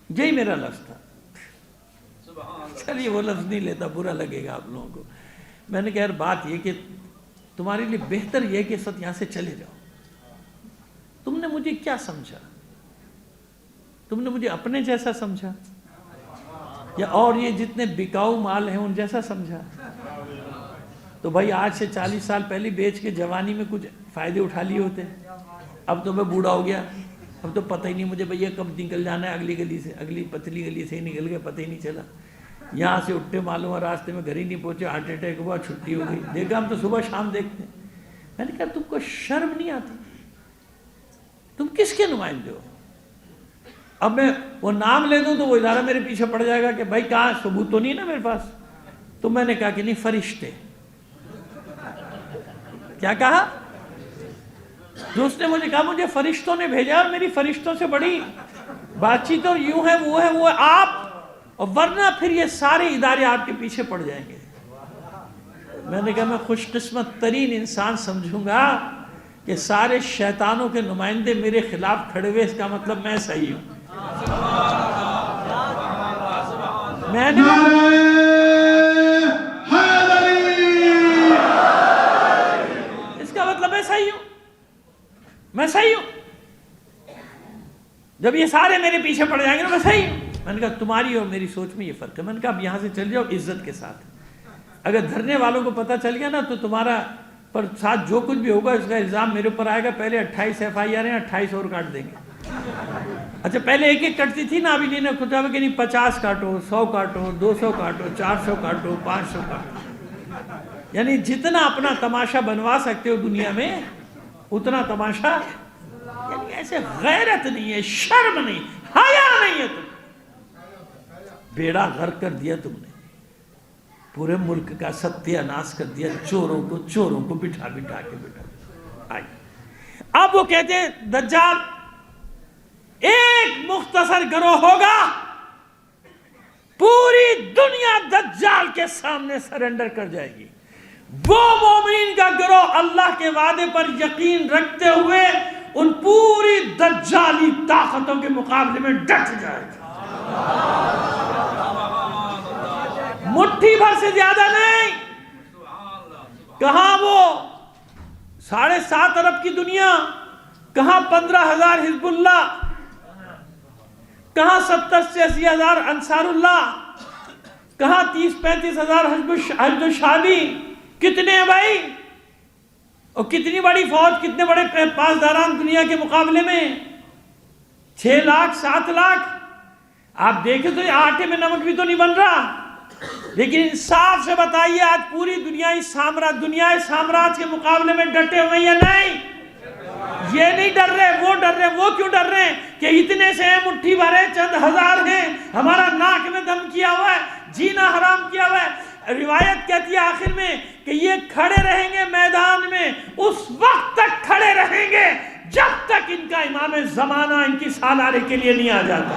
یہی میرا لفظ تھا، چلیے وہ لفظ نہیں لیتا، برا لگے گا آپ لوگوں کو۔ میں نے کہا یار بات یہ کہ تمہارے لیے بہتر یہ ہے کہ اس وقت یہاں سے چلے جاؤ. تم نے مجھے کیا سمجھا؟ تم نے مجھے اپنے جیسا سمجھا یا اور یہ جتنے بکاؤ مال ہیں ان جیسا سمجھا؟ تو بھائی آج سے 40 سال پہلے بیچ کے جوانی میں کچھ فائدے اٹھا لیے ہوتے. اب تو میں بوڑھا ہو گیا, اب تو پتہ ہی نہیں مجھے بھیا کب نکل جانا ہے اگلی گلی سے, اگلی پتلی گلی سے ہی نکل گیا, پتہ ہی نہیں چلا. یہاں سے اٹھتے معلوم ہے راستے میں گھر ہی نہیں پہنچے, ہارٹ اٹیک ہوا, چھٹی ہو گئی. دیکھا ہم تو صبح شام دیکھتے ہیں. میں نے کہا تم کو شرم نہیں آتی؟ تم کس کے نمائندے ہو؟ اب میں وہ نام لے دوں تو وہ ادارہ میرے پیچھے پڑ جائے گا کہ بھائی کہاں, ثبوت تو نہیں نا میرے پاس. تو میں نے کہا کہ نہیں, فرشتے. کیا کہا؟ دوست نے مجھے کہا مجھے فرشتوں نے بھیجا, اور میری فرشتوں سے بڑی بات چیت اور یوں ہے وہ ہے وہ آپ, اور ورنہ پھر یہ سارے ادارے آپ کے پیچھے پڑ جائیں گے. میں نے کہا میں خوش قسمت ترین انسان سمجھوں گا کہ سارے شیطانوں کے نمائندے میرے خلاف کھڑے ہوئے, اس کا مطلب میں صحیح ہوں. میں نے اس کا مطلب میں صحیح ہوں, میں صحیح ہوں. جب یہ سارے میرے پیچھے پڑ جائیں گے نا میں صحیح ہوں. میں نے کہا تمہاری اور میری سوچ میں یہ فرق ہے. میں نے کہا اب یہاں سے چل جاؤ عزت کے ساتھ. اگر دھرنے والوں کو پتہ چل گیا نا تو تمہارا پر ساتھ جو کچھ بھی ہوگا اس کا الزام میرے اوپر آئے گا. پہلے 28 FIR ہیں, 28 اور کاٹ دیں گے. اچھا پہلے ایک ایک کٹتی تھی نا, ابھی نے کچھ کہ نہیں 50 کاٹو, 100 کاٹو, 200 کاٹو, 400 کاٹو, 500 کاٹو. یعنی جتنا اپنا تماشا بنوا سکتے ہو دنیا میں اتنا تماشا. یعنی ایسے غیرت نہیں ہے, شرم نہیں, حیا نہیں ہے. تم بیڑا غرق کر دیا تم نے, پورے ملک کا ستیہ ناش کر دیا. چوروں کو بٹھا کے آئی. اب وہ کہتے ہیں دجال ایک مختصر گروہ ہوگا, پوری دنیا دجال کے سامنے سرنڈر کر جائے گی. وہ مومنین کا گروہ اللہ کے وعدے پر یقین رکھتے ہوئے ان پوری دجالی طاقتوں کے مقابلے میں ڈٹ جائے گا. مٹھی بھر سے زیادہ نہیں. کہاں وہ 7.5 ارب کی دنیا, کہاں 15,000 حزب اللہ, کہاں 70 سے 80 ہزار انصار اللہ, کہاں 30-35 ہزار حزب الشعبی. کتنے ہیں بھائی, اور کتنی بڑی فوج, کتنے بڑے پاسداران دنیا کے مقابلے میں. 6 لاکھ 7 لاکھ. آپ دیکھیں تو یہ آٹے میں نمک بھی تو نہیں بن رہا. لیکن انصاف سے بتائیے آج پوری دنیا سامراج کے مقابلے میں ڈٹے ہوئے یا نہیں؟ یہ نہیں ڈر رہے, وہ ڈر رہے. وہ کیوں ڈر رہے ہیں کہ اتنے سے ہیں, مٹھی بھرے, چند ہزار ہیں, ہمارا ناک میں دم کیا ہوا ہے, جینا حرام کیا ہوا ہے. روایت کہتی ہے آخر میں کہ یہ کھڑے رہیں گے میدان میں, اس وقت تک کھڑے رہیں گے جب تک ان کا امام زمانہ ان کی سالارے کے لیے نہیں آ جاتا.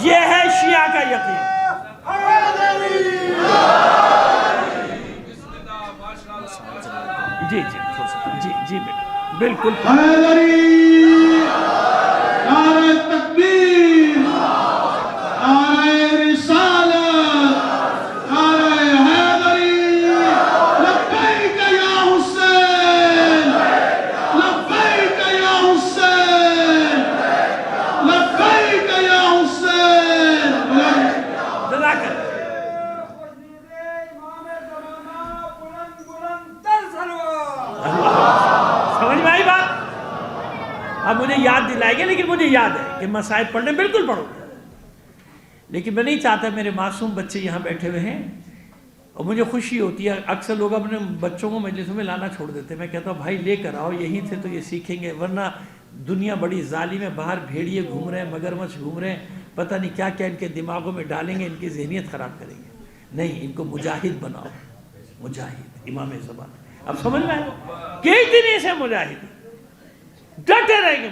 یہ ہے شیعہ کا یقین. جی جی جی جی بالکل. نعرہ تکبیر, نعرہ رسالت, نعرہ حیدری, لبیک یا حسین, لبیک یا حسین, لبیک یا حسین. جزاک اللہ. سمجھ میں آئی بات؟ اب مجھے یاد دلائے گے, لیکن مجھے یاد ہے کہ مسائل پڑھنے بالکل پڑھو, لیکن میں نہیں چاہتا میرے معصوم بچے یہاں بیٹھے ہوئے ہیں. اور مجھے خوشی ہوتی ہے, اکثر لوگ اپنے بچوں کو مجلسوں میں لانا چھوڑ دیتے. میں کہتا ہوں بھائی لے کر آؤ, یہیں سے تو یہ سیکھیں گے. ورنہ دنیا بڑی ظالم ہے, باہر بھیڑیے گھوم رہے ہیں, مگرمچھ گھوم رہے ہیں, پتہ نہیں کیا کیا ان کے دماغوں میں ڈالیں گے, ان کی ذہنیت خراب کریں گے. نہیں, ان کو مجاہد بناؤ, مجاہد امام زمان. اب سمجھ میں آئے, کئی دن سے مجاہد ڈٹے رہیں گے,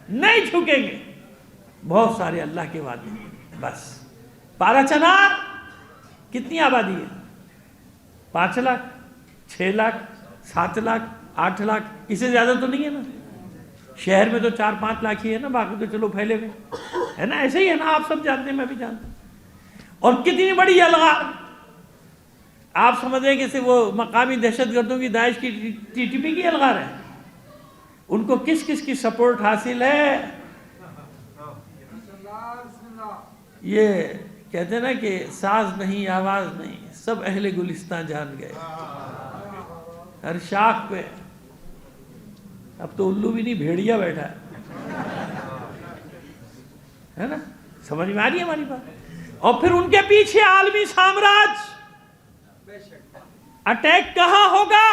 نہیں جھکیں گے. بہت سارے اللہ کے وعدے. بس پارا چنار کتنی آبادی ہے؟ 5 لاکھ, 6 لاکھ, 7 لاکھ, 8 لاکھ, اس سے زیادہ تو نہیں ہے نا. شہر میں تو 4-5 لاکھ ہی ہے نا, باقی تو چلو پھیلے ہوئے ہے نا. ایسے ہی ہے نا, آپ سب جانتے ہیں, میں بھی جانتا ہوں. اور کتنی بڑی الغار, آپ سمجھ رہے ہیں کہ وہ مقامی دہشت گردوں کی داعش کی ٹی ٹی پی کی الغار ہے؟ ان کو کس کس کی سپورٹ حاصل ہے؟ یہ کہتے ہیں نا کہ ساز نہیں آواز نہیں، سب اہل گلستان جان گئے ہر شاخ پہ۔ اب تو الو بھی نہیں بھیڑیا بیٹھا ہے نا؟ سمجھ میں آ رہی ہے ہماری بات؟ اور پھر ان کے پیچھے عالمی سامراج۔ اٹیک کہاں ہوگا؟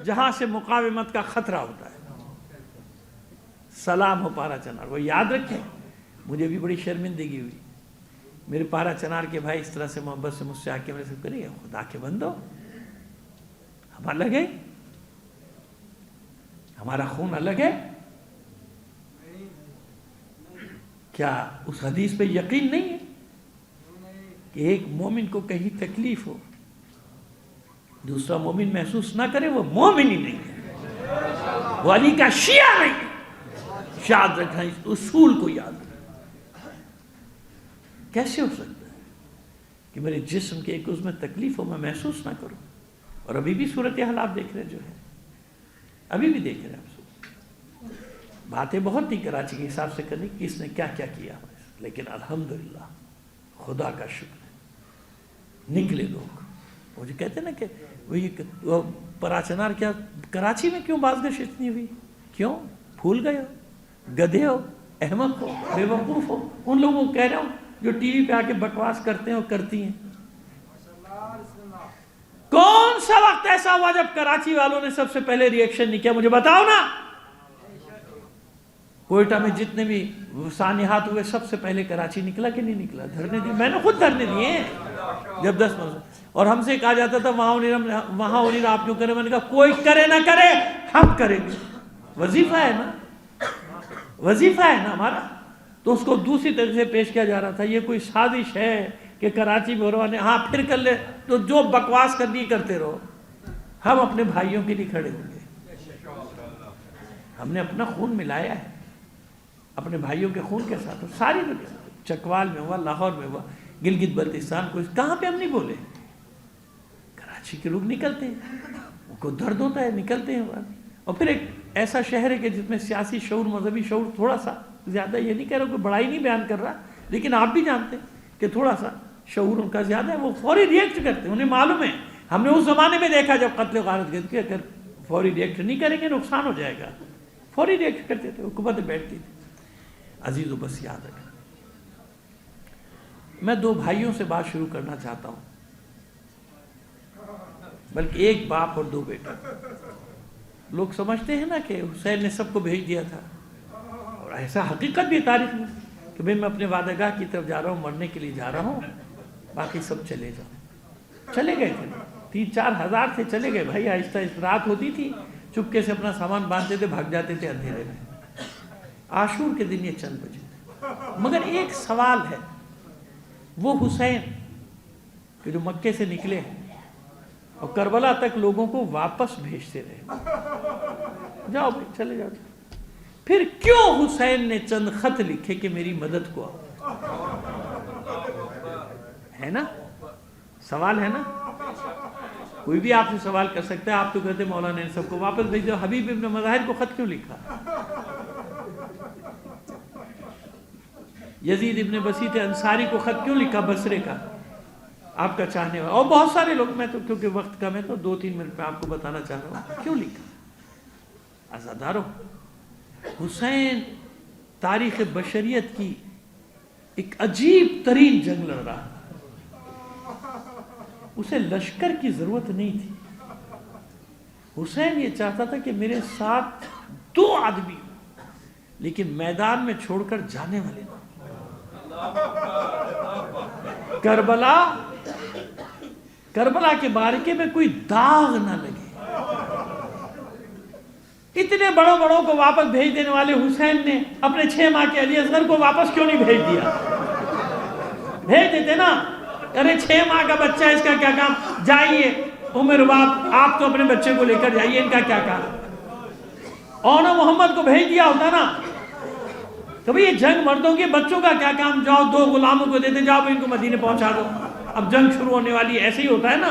جہاں سے مقاومت کا خطرہ ہوتا ہے۔ سلام ہو پارا چنار، وہ یاد رکھیں۔ مجھے بھی بڑی شرمندگی ہوئی، میرے پارا چنار کے بھائی اس طرح سے محبت سے مجھ سے آ کے میرے سے کریے، خدا کے بندو ہم الگ ہے، ہمارا خون الگ ہے کیا؟ اس حدیث پہ یقین نہیں ہے کہ ایک مومن کو کہیں تکلیف ہو دوسرا مومن محسوس نہ کرے، وہ مومن ہی نہیں ہے، وہ علی کا شیعہ نہیں ہے۔ یاد رکھنا، اس اصول کو یاد رکھنا۔ کیسے ہو سکتا ہے کہ میرے جسم کے ایک عضو میں تکلیف ہو میں محسوس نہ کروں؟ اور ابھی بھی صورتحال آپ دیکھ رہے جو ہے، ابھی بھی دیکھ رہے ہیں آپ۔ باتیں بہت نہیں کراچی کے حساب سے کرنی کس نے کیا کیا کیا، لیکن الحمدللہ خدا کا شکر ہے نکلے لوگ۔ وہ جو کہتے ہیں نا کہ وہ پراچنار کیا کراچی میں کیوں بازگشت اتنی ہوئی؟ کیوں؟ بھول گئے ہو، گدھے ہو، احمق ہو، بے وقوف ہو؟ ان لوگوں کو کہہ رہا ہوں جو ٹی وی پہ آ کے بکواس کرتے ہیں اور کرتی ہیں۔ کون سا وقت ایسا ہوا جب کراچی والوں نے سب سے پہلے ریئیکشن نہیں کیا؟ مجھے بتاؤ نا۔ کوئٹہ میں جتنے بھی سانحات ہوئے سب سے پہلے کراچی نکلا کہ نہیں نکلا؟ دھرنے دی، میں نے خود دھرنے دیے ہیں جب 10 منٹ، اور ہم سے کہا جاتا تھا وہاں انہیں آپ کیوں کریں؟ میں نے کہا کوئی کرے نہ کرے ہم کریں گے، وظیفہ ہے نا، وظیفہ ہے نا ہمارا۔ تو اس کو دوسری طرح سے پیش کیا جا رہا تھا، یہ کوئی سازش ہے کہ کراچی میں نے ہاں پھر کر لے، تو جو بکواس کرنی کرتے رہو، ہم اپنے بھائیوں کے لیے کھڑے ہوں گے۔ ہم نے اپنا خون ملایا ہے اپنے بھائیوں کے خون کے ساتھ، ساری دنیا میں، چکوال میں ہوا، لاہور میں ہوا، گلگت بلتستان کو، کہاں پہ ہم نہیں بولے؟ کراچی کے لوگ نکلتے ہیں، ان کو درد ہوتا ہے، نکلتے ہیں۔ اور پھر ایک ایسا شہر ہے کہ جس میں سیاسی شعور، مذہبی شعور تھوڑا سا زیادہ، یہ نہیں کہہ رہا کہ بڑائی نہیں بیان کر رہا، لیکن آپ بھی جانتے ہیں کہ تھوڑا سا شعور ان کا زیادہ ہے، وہ فوری ریئیکٹ کرتے ہیں، انہیں معلوم ہے۔ ہم نے اس زمانے میں دیکھا جب قتل و غارت گئے کہ اگر فوری ریئیکٹ نہیں کریں گے نقصان ہو جائے گا، فوری ریئیکٹ کرتے تھے، حکومت بیٹھتی تھی۔ عزیزو بس یاد رکھنا، میں 2 بھائیوں سے بات شروع کرنا چاہتا ہوں، بلکہ ایک باپ اور 2 بیٹے۔ لوگ سمجھتے ہیں نا کہ حسین نے سب کو بھیج دیا تھا، اور ایسا حقیقت بھی تاریخ میں کہ بھئی میں اپنے وعدہ گاہ کی طرف جا رہا ہوں، مرنے کے لیے جا رہا ہوں، باقی سب چلے جاؤ۔ چلے گئے تھے 3-4 ہزار سے، چلے گئے بھائی، آہستہ رات ہوتی تھی، چپکے سے اپنا سامان باندھتے تھے، بھاگ جاتے تھے اندھیرے میں۔ عاشور کے دن یہ چند بجے تھے، مگر ایک سوال ہے، وہ حسین کہ جو مکے سے نکلے ہیں اور کربلا تک لوگوں کو واپس بھیجتے رہے، جاؤ بھائی چلے جاؤ، پھر کیوں حسین نے چند خط لکھے کہ میری مدد کو آؤ؟ ہے نا سوال، ہے نا؟ کوئی بھی آپ سے سوال کر سکتا ہے، آپ تو کہتے مولانا نے سب کو واپس بھیج دیا، حبیب ابن مظاہر کو خط کیوں لکھا؟ یزید ابن بسیط انصاری کو خط کیوں لکھا؟ بصرے کا، آپ کا چاہنے والا، اور بہت سارے لوگ، میں تو کیونکہ وقت کم ہے تو 2-3 منٹ میں آپ کو بتانا چاہ رہا ہوں کیوں لکھا۔ عزادارو، حسین تاریخ بشریت کی ایک عجیب ترین جنگ لڑ رہا، اسے لشکر کی ضرورت نہیں تھی۔ حسین یہ چاہتا تھا کہ میرے ساتھ 2 آدمی ہوں، لیکن میدان میں چھوڑ کر جانے والے نہ۔ کربلا کے معرکے میں کوئی داغ نہ لگے۔ اتنے بڑوں کو واپس بھیج دینے والے حسین نے اپنے 6 ماہ کے علی اصغر کو واپس کیوں نہیں بھیج دیا؟ بھیج دیتے نا، ارے 6 ماہ کا بچہ ہے، اس کا کیا کام، جائیے عمر باپ، آپ تو اپنے بچے کو لے کر جائیے، ان کا کیا کام۔ اور محمد کو بھیج دیا ہوتا نا، کبھی یہ جنگ مردوں کے، بچوں کا کیا کام، جاؤ 2 غلاموں کو دیتے، جاؤ ان کو مدینے پہنچا دو، اب جنگ شروع ہونے والی ہے، ایسے ہی ہوتا ہے نا۔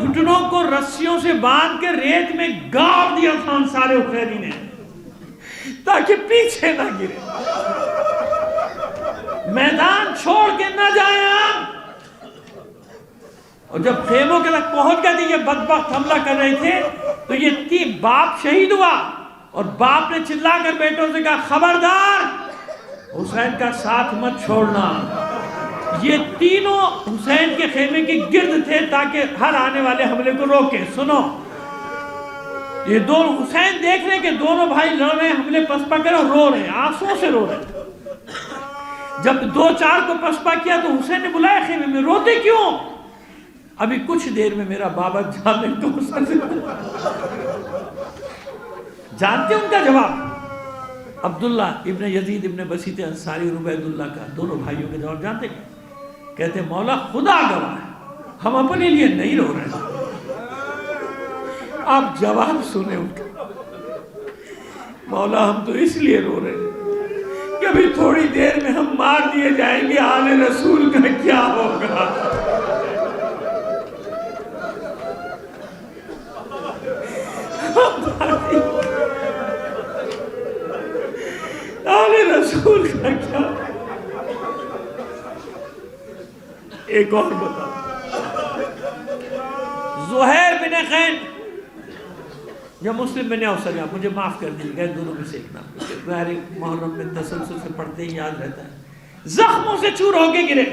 گھٹنوں کو رسیوں سے باندھ کے ریت میں گاڑ دیا تھا انصار حسینی نے تاکہ پیچھے نہ گرے، میدان چھوڑ کے نہ جائیں آپ۔ اور جب خیموں کے تک پہنچ گئے تھے، یہ بدبخت حملہ کر رہے تھے، تو یہ باپ شہید ہوا اور باپ نے چلا کر بیٹوں سے کہا خبردار حسین کا ساتھ مت چھوڑنا۔ یہ تینوں حسین کے خیمے کے گرد تھے تاکہ ہر آنے والے حملے کو روکیں۔ سنو، یہ دونوں حسین دیکھ رہے کہ دونوں بھائی لڑ رہے ہیں، حملے پسپا کر اور رو رہے ہیں، آنسوں سے رو رہے ہیں۔ جب دو چار کو پسپا کیا تو حسین نے بلایا خیمے میں، روتے کیوں؟ ابھی کچھ دیر میں میرا بابا جانے کو جانتے ان کا جواب؟ عبداللہ ابن یزید ابن بسیط انصاری اور عبید اللہ کا، دونوں بھائیوں کے جواب جانتے ہیں؟ کہتے مولا خدا گواہ ہے ہم اپنے لیے نہیں رو رہے ہیں۔ آپ جواب سنیں ان کا، مولا ہم تو اس لیے رو رہے ہیں کہ ابھی تھوڑی دیر میں ہم مار دیے جائیں گے، آل رسول کا کیا ہوگا؟ آل رسول کا کیا؟ ایک اور بتا، زہیر بن خین یا مسلم بن اوسجہ، مجھے معاف کر دیجیے گا دونوں میں سے ایک نام، ظاہر محرم میں تسلسل سے پڑھتے ہی یاد رہتا ہے۔ زخموں سے چور ہو کے گرے،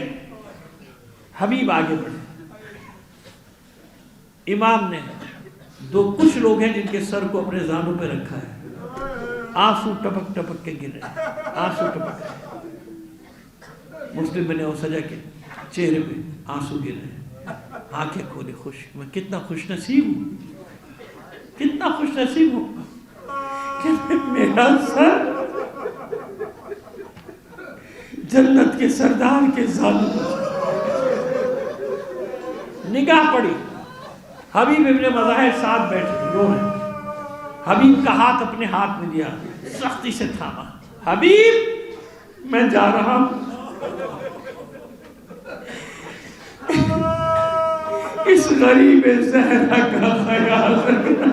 حبیب آگے بڑھے، امام نے کچھ لوگ ہیں جن کے سر کو اپنے زانوں پہ رکھا ہے، آنسو ٹپک ٹپک کے گر رہے ہیں، آنسو ٹپک۔ مسلم بن اوسجہ کے چہرے پہ آنسو گر رہے ہیں، آنکھیں کھولے، خوش، میں کتنا خوش نصیب ہوں، کتنا خوش نصیب ہوں کہ میرا سر جنت کے سردار کے زانوں پر۔ نگاہ پڑی، حبیب ابن مظاہر ساتھ بیٹھے رو رہے، حبیب کا ہاتھ اپنے ہاتھ میں دیا، سختی سے تھاما، حبیب میں جا رہا ہوں، اس غریب زہرا کا خیال رکھنا،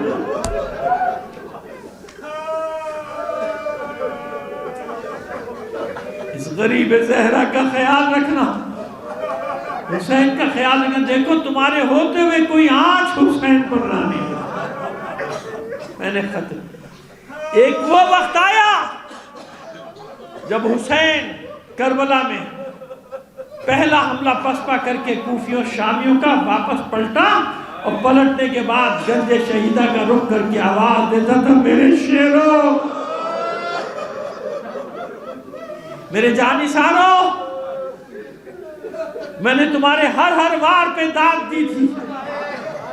اس غریب زہرا کا خیال رکھنا، حسین کا خیال رکھنا، دیکھو تمہارے ہوتے ہوئے کوئی آنچ حسین پر نہ نہیں۔ میں نے ختم۔ ایک وہ وقت آیا جب حسین کربلا میں پہلا حملہ پسپا کر کے کوفیوں شامیوں کا واپس پلٹا، اور پلٹنے کے بعد گنج شہیدہ کا رخ کر کے آواز دیتا تھا میرے شیروں، میرے جانثاروں، میں نے تمہارے ہر وار پہ داد دی تھی،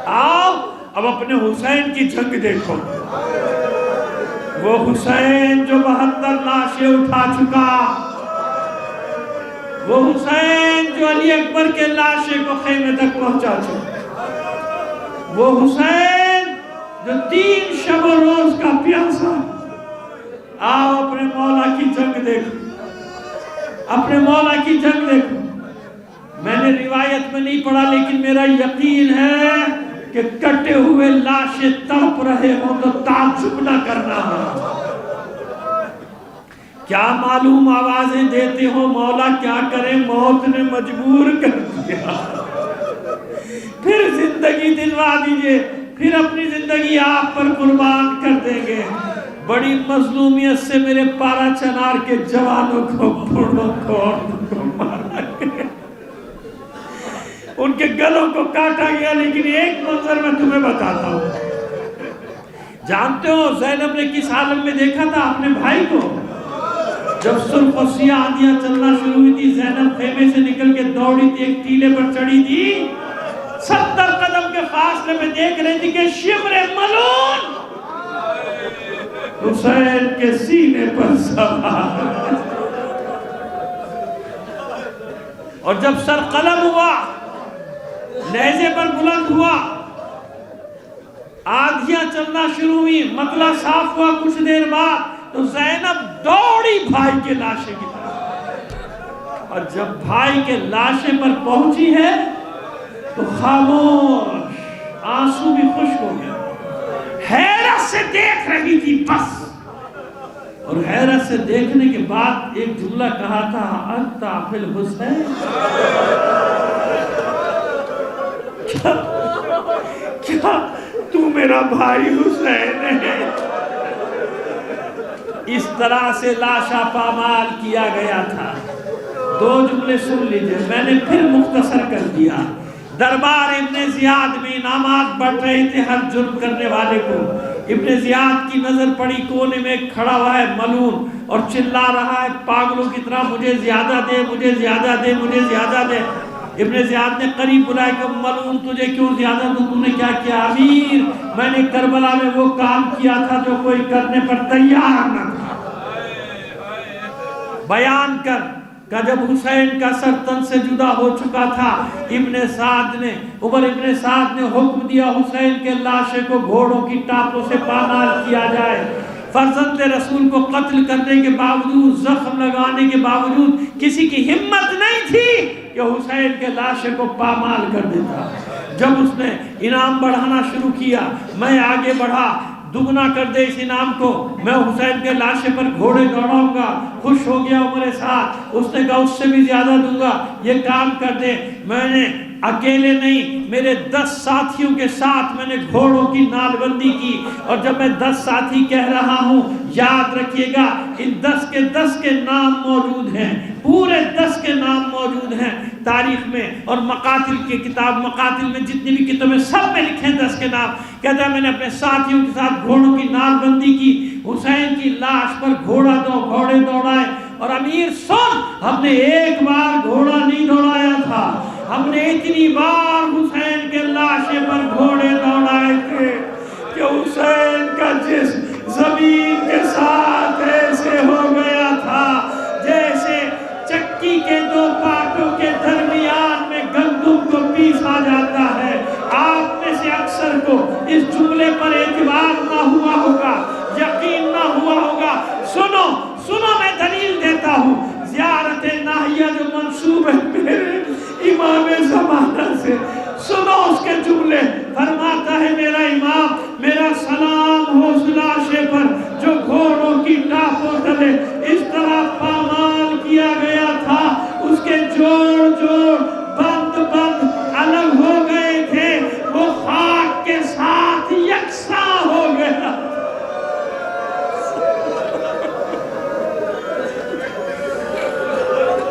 آؤ اب اپنے حسین کی جنگ دیکھو، وہ حسین جو 72 لاشیں اٹھا چکا، وہ حسین جو علی اکبر کے لاشیں کو خیمے تک پہنچا چکا، وہ حسین جو 3 شب و روز کا پیاسا، آؤ اپنے مولا کی جنگ دیکھو، اپنے مولا کی جنگ دیکھو۔ میں نے روایت میں نہیں پڑھا لیکن میرا یقین ہے کہ کٹے ہوئے لاشیں تڑپ رہے ہوں تو تعجب نہ کرنا ہے۔ کیا معلوم آوازیں دیتے ہو مولا کیا کریں، موت نے مجبور کر دیا، پھر زندگی دلوا دیجئے، پھر اپنی زندگی آپ پر قربان کر دیں گے۔ بڑی مظلومیت سے میرے پارا چنار کے جوانوں کو بوڑھوں کو مارا گیا، ان کے گلوں کو کاٹا گیا، لیکن ایک منظر میں تمہیں بتاتا ہوں۔ جانتے ہو زینب نے کس عالم میں دیکھا تھا اپنے بھائی کو؟ جب سرخ و سیاہ آندیاں چلنا شروع ہوئی تھی، زینب خیمے سے نکل کے دوڑی تھی، ایک ٹیلے پر چڑھی تھی، 70 قدم کے فاصلے میں دیکھ رہی تھی کہ شمر ملون حسین کے سینے پر سوار، اور جب سر قلم ہوا، نیزے پر بلند ہوا، آندھیاں چلنا شروع ہوئی، مطلع صاف ہوا، کچھ دیر بعد تو زینب دوڑی بھائی کے لاشے کی طرف، اور جب بھائی کے لاشے پر پہنچی ہے تو خاموش، آنسو بھی خشک ہو گیا، حیرت سے دیکھ رہی تھی بس، اور حیرت سے دیکھنے کے بعد ایک جملہ کہا تھا، انت فی الحسین، کیا تو میرا بھائی حسین ہے؟ اس طرح سے لاشا پامال کیا گیا تھا۔ دو جملے سن لیجئے، میں نے پھر مختصر کر دیا۔ دربار ابن زیاد میں انعامات بڑھ رہے تھے ہر جرم کرنے والے کو۔ ابن زیاد کی نظر پڑی، کونے میں کھڑا ہوا ہے ملعون اور چلا رہا ہے پاگلوں کی طرح، مجھے زیادہ دے، مجھے زیادہ دے، مجھے زیادہ دے۔ ابن زیاد نے قریب بلایا کہ ملعون تجھے کیوں زیادہ دوں، تو نے کیا کیا؟ امیر، میں نے کربلا میں وہ کام کیا تھا جو کوئی کرنے پر تیار نہ تھا۔ بیان کر کہ جب حسین کا سر تن سے جدا ہو چکا تھا، عمر ابن سعد نے حکم دیا حسین کے لاشے کو گھوڑوں کی ٹاپوں سے پامال کیا جائے۔ فرزند رسول کو قتل کرنے کے باوجود، زخم لگانے کے باوجود کسی کی ہمت نہیں تھی کہ حسین کے لاشے کو پامال کر دیتا۔ جب اس نے انعام بڑھانا شروع کیا، میں آگے بڑھا، دگنا کر دے اس انعام کو، میں حسین کے لاشے پر گھوڑے دوڑاؤں گا۔ خوش ہو گیا عمر سعد، اس نے کہا اس سے بھی زیادہ دوں گا، یہ کام کر دے۔ میں نے اکیلے نہیں، میرے 10 ساتھیوں کے ساتھ میں نے گھوڑوں کی نال بندی کی، اور جب میں 10 ساتھی کہہ رہا ہوں، یاد رکھیے گا ان 10 کے 10 کے نام موجود ہیں، پورے 10 کے نام موجود ہیں تاریخ میں، اور مقاتل کی کتاب، مقاتل میں جتنی بھی کتابیں سب میں لکھے ہیں 10 کے نام۔ کہتا ہے میں نے اپنے ساتھیوں کے ساتھ گھوڑوں کی نال بندی کی، حسین کی لاش پر گھوڑے دوڑائے، اور امیر سن، ہم نے ایک بار گھوڑا نہیں دوڑایا تھا، ہم نے اتنی بار حسین کے لاشے پر گھوڑے دوڑائے تھے کہ حسین کا جسم زمین کے ساتھ ایسے ہو گیا تھا جیسے چکی کے 2 پاٹوں کے درمیان میں گندم کو پیسا جاتا ہے۔ آپ میں سے اکثر کو اس جملے پر اعتبار نہ ہوا ہوگا، یقین نہ ہوا ہوگا۔ سنو میں دلیل دیتا ہوں، زیارت ناحیہ جو منسوب ہے میرے امام زمانہ سے،